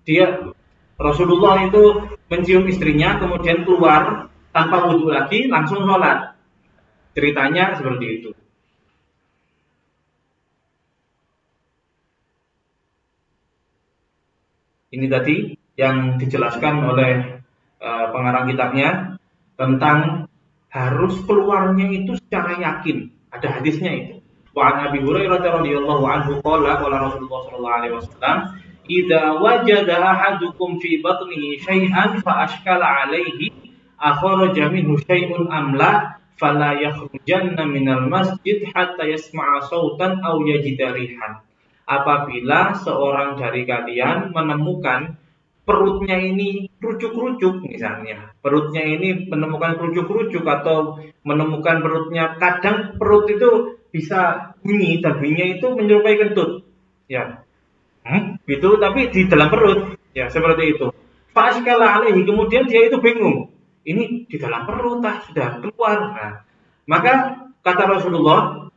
dia Rasulullah itu mencium istrinya, kemudian keluar tanpa wudhu lagi, langsung sholat. Ceritanya seperti itu. Ini tadi yang dijelaskan oleh pengarang kitabnya tentang harus keluarnya itu secara yakin. Ada hadisnya itu. Wa an Abi Hurairah radhiyallahu anhu qala Rasulullah sallallahu alaihi wasallam, "Idza wajada ahadukum fi batnihi syai'an fa ashkala alaihi akhraja minhu syai'un am la fala yakhrujanna minal masjid hatta yasma'a sautan aw yajida rihan." Apabila seorang dari kalian menemukan perutnya ini kerucuk-kerucuk misalnya, perutnya ini menemukan kerucuk-kerucuk atau menemukan perutnya, kadang perut itu bisa bunyi dan bunyinya itu menyerupai kentut, ya, gitu, tapi di dalam perut, ya seperti itu. Fa'askala alaihi, kemudian dia itu bingung, ini di dalam perut sudah keluar. Nah, maka kata Rasulullah,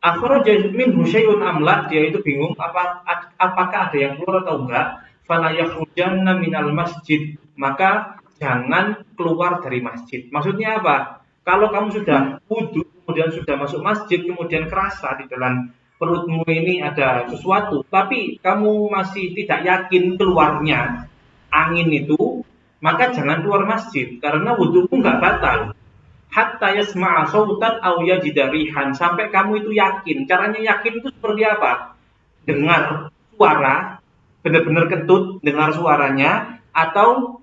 akhraja minhu syai'un amla, dia itu bingung apakah ada yang keluar atau enggak. Fala yakhrujanna minal masjid, maka jangan keluar dari masjid. Maksudnya apa? Kalau kamu sudah wudhu, kemudian sudah masuk masjid, kemudian kerasa di dalam perutmu ini ada sesuatu, tapi kamu masih tidak yakin keluarnya angin itu, maka jangan keluar masjid, karena wudhumu nggak batal. Hatta yasma'a sautan aw yajida rihan, sampai kamu itu yakin. Caranya yakin itu seperti apa? Dengar suara, benar-benar kentut dengar suaranya, atau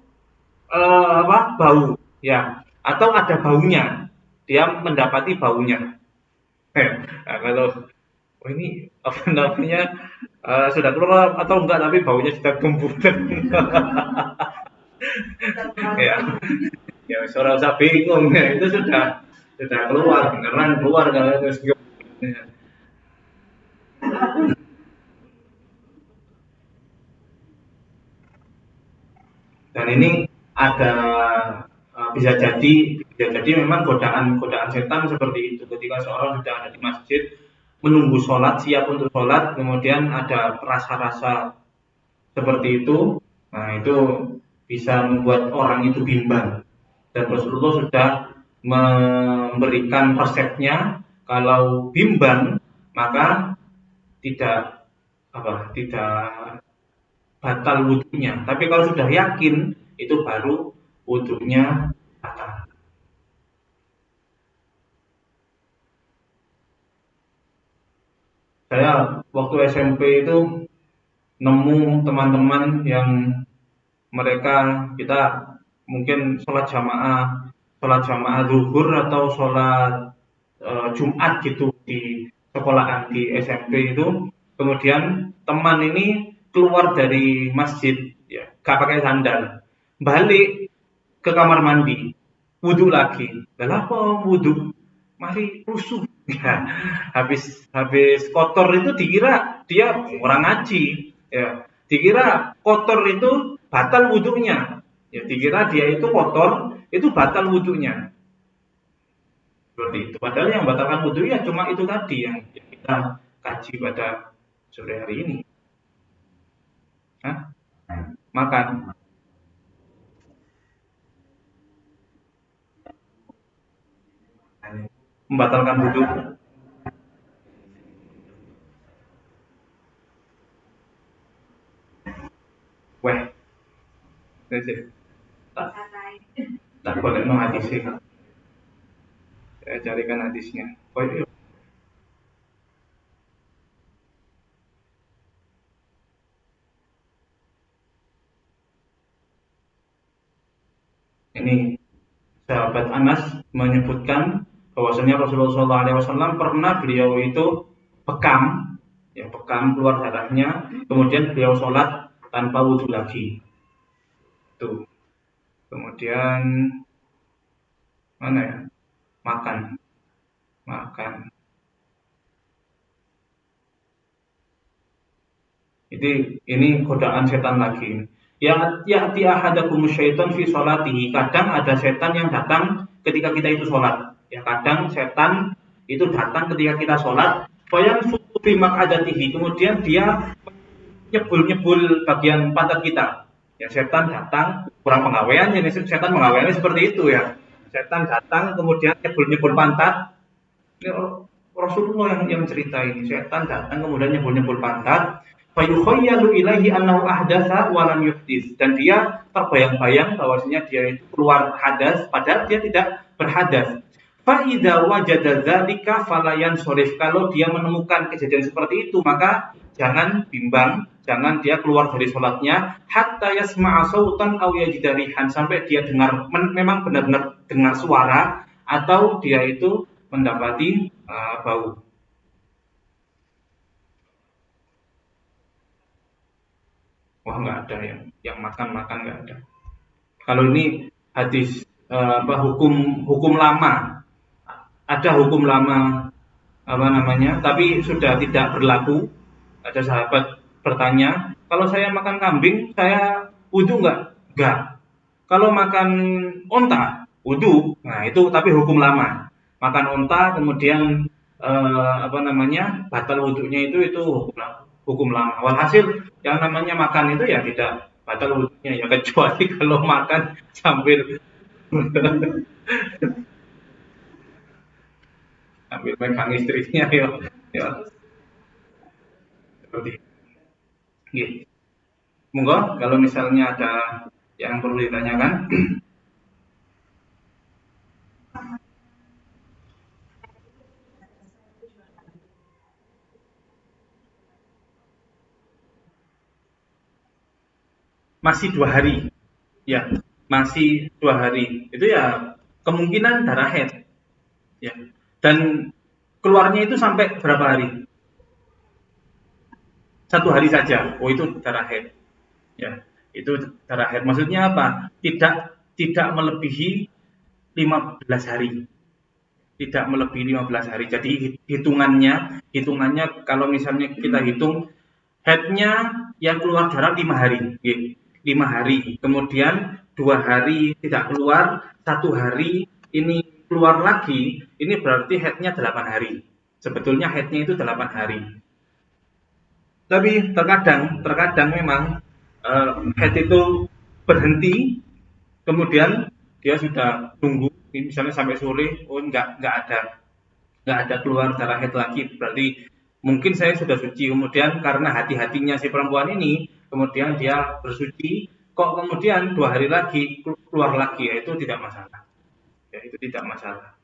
bau, ya, atau ada baunya, dia mendapati baunya. Nah, kalau ini apa namanya, sudah keluar atau enggak, tapi baunya sudah gembur. Ya, ya suara usah bingung, ya itu sudah keluar, beneran keluar kalau terus. Dan ini ada bisa jadi memang godaan setan seperti itu, ketika seorang sudah ada di masjid menunggu sholat, siap untuk sholat, kemudian ada rasa-rasa seperti itu. Nah, itu bisa membuat orang itu bimbang, dan Rasulullah sudah memberikan resepnya, kalau bimbang maka tidak batal wudhunya. Tapi kalau sudah yakin, itu baru wudhunya batal. Saya waktu SMP itu nemu teman-teman yang mereka, kita mungkin sholat jamaah zuhur atau sholat Jumat gitu di sekolahan di SMP itu. Kemudian teman ini keluar dari masjid, ya, gak pakai sandal, balik ke kamar mandi, wudhu lagi. Kenapa wudhu? Mari rusuh. Ya, habis kotor itu dikira dia orang ngaji, ya. Dikira kotor itu batal wudhunya. Ya, dikira dia itu kotor, itu batal wudhunya. Seperti itu. Padahal yang batalkan wudhu ya cuma itu tadi yang kita kaji pada sore hari ini. Hah? Makan. Membatalkan wudhu. Tak, tak boleh no hadisnya. Saya carikan hadisnya. Oh iya. Ini sahabat Anas menyebutkan bahwasanya Rasulullah SAW pernah beliau itu bekam, ya bekam keluar darahnya, kemudian beliau sholat tanpa wudhu lagi. Tuh. Kemudian mana ya? Makan, makan. Ini godaan setan lagi. Ya ya'ti ahadakum syaitan fi sholatihi. Kadang ada setan yang datang ketika kita itu sholat. Ya kadang setan itu datang ketika kita sholat. Fayan fuku fi maq'adatihi. Kemudian dia nyebul-nyebul bagian pantat kita. Ya setan datang kurang penggawean, jadi setan menggaweannya seperti itu ya. Setan datang kemudian nyebul-nyebul pantat. Ini Rasulullah yang cerita ini. Setan datang kemudian nyebul-nyebul pantat. Fayukhayyalu ilaihi annahu ahdatsa wa lam yuhdits, dan dia terbayang-bayang bahwasanya dia itu keluar hadas padahal dia tidak berhadas. Fa idza wajada dzalika falayan sorif, kalau dia menemukan kejadian seperti itu maka jangan bimbang, jangan dia keluar dari sholatnya hatta yasma'a sautan aw yajida rihan, sampai dia dengar memang benar-benar dengar suara atau dia itu mendapati bau. Wah nggak ada yang makan-makan, nggak ada. Kalau ini hadis hukum hukum lama, ada hukum lama apa namanya, tapi sudah tidak berlaku. Ada sahabat bertanya, kalau saya makan kambing, saya wudhu nggak? Nggak. Kalau makan onta, wudhu. Nah itu tapi hukum lama. Makan onta kemudian apa namanya batal wudhunya itu hukum lama. Walhasil yang namanya makan itu ya tidak batal wudhunya ya, kecuali kalau makan sambil sambil pegang istrinya ya, ya seperti itu. Gitu. Monggo kalau misalnya ada yang perlu ditanyakan. Masih 2 hari, ya masih 2 hari itu ya kemungkinan darah head, ya, dan keluarnya itu sampai berapa hari? 1 hari saja. Oh itu darah head, ya itu darah head. Maksudnya apa? Tidak melebihi 15 hari, tidak melebihi 15 hari. Jadi hitungannya kalau misalnya kita hitung headnya yang keluar darah 5 hari, 5 hari. Kemudian 2 hari tidak keluar, 1 hari ini keluar lagi. Ini berarti headnya 8 hari. Sebetulnya headnya itu 8 hari. Tapi terkadang memang head itu berhenti, kemudian dia sudah tunggu, misalnya sampai sore, oh nggak ada keluar darah haid lagi, berarti mungkin saya sudah suci. Kemudian karena hati-hatinya si perempuan ini, kemudian dia bersuci, kok kemudian 2 hari lagi keluar lagi, ya itu tidak masalah. Ya itu tidak masalah.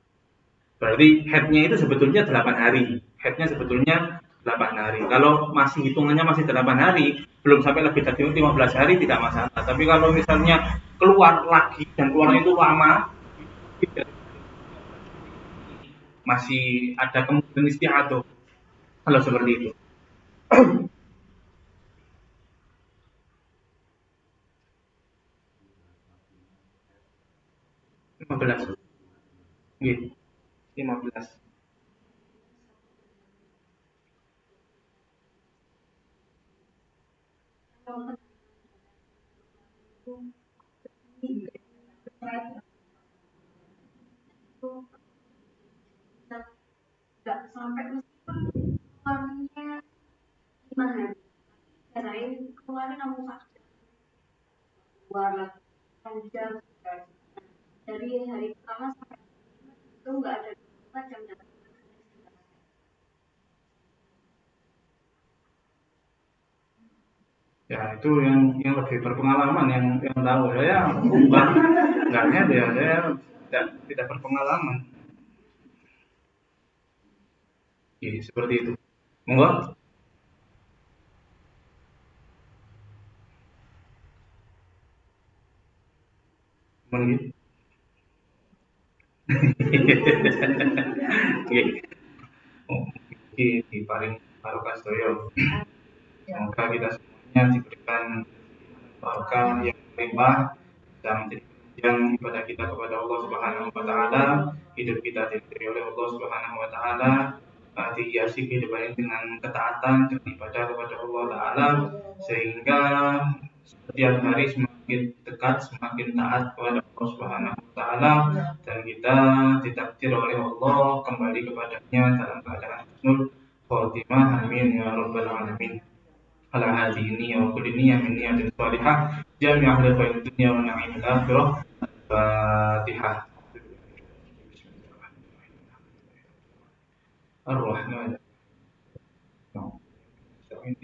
Berarti headnya itu sebetulnya 8 hari. Headnya sebetulnya 8 hari. Kalau masih hitungannya masih 8 hari, belum sampai lebih dari 15 hari tidak masalah. Tapi kalau misalnya keluar lagi dan keluarnya itu lama, masih ada kemungkinan istiadah kalau seperti itu. 15. Gitu. 15. Nggak sampai keluarnya 5 hari. Kirain keluarnya kamu keluar lagi jam dari hari pertama sampai itu nggak ada jam. Ya itu yang lebih berpengalaman yang tahu. Saya bukan enggaknya ya saya tidak berpengalaman. Iya, seperti itu. Monggo. Monggo. Oke. Oke, di paling barokah sedaya. Semoga kita semuanya diberikan barokah yang melimpah dan menjadi yang ibadah kita kepada Allah Subhanahu wa taala, hidup kita diberi oleh Allah Subhanahu wa taala, dihiasi kehidupan dengan ketaatan dan ibadah kepada Allah taala sehingga setiap hari semakin dekat, semakin taat kepada Allah Subhanahu wa taala dan kita ditakdir oleh Allah kembali kepadanya dalam keadaan husnul khotimah. Amin ya rabbal alamin. على هذه النية وكل نية من نية صالحة جامع لخير الدنيا ونعيم الآخرة. فاتحة. الرحمن الرحيم.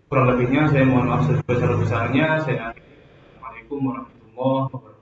Kurang lebihnya saya mohon maaf sebesar-besarnya. Saya Assalamualaikum warahmatullahi wabarakatuh.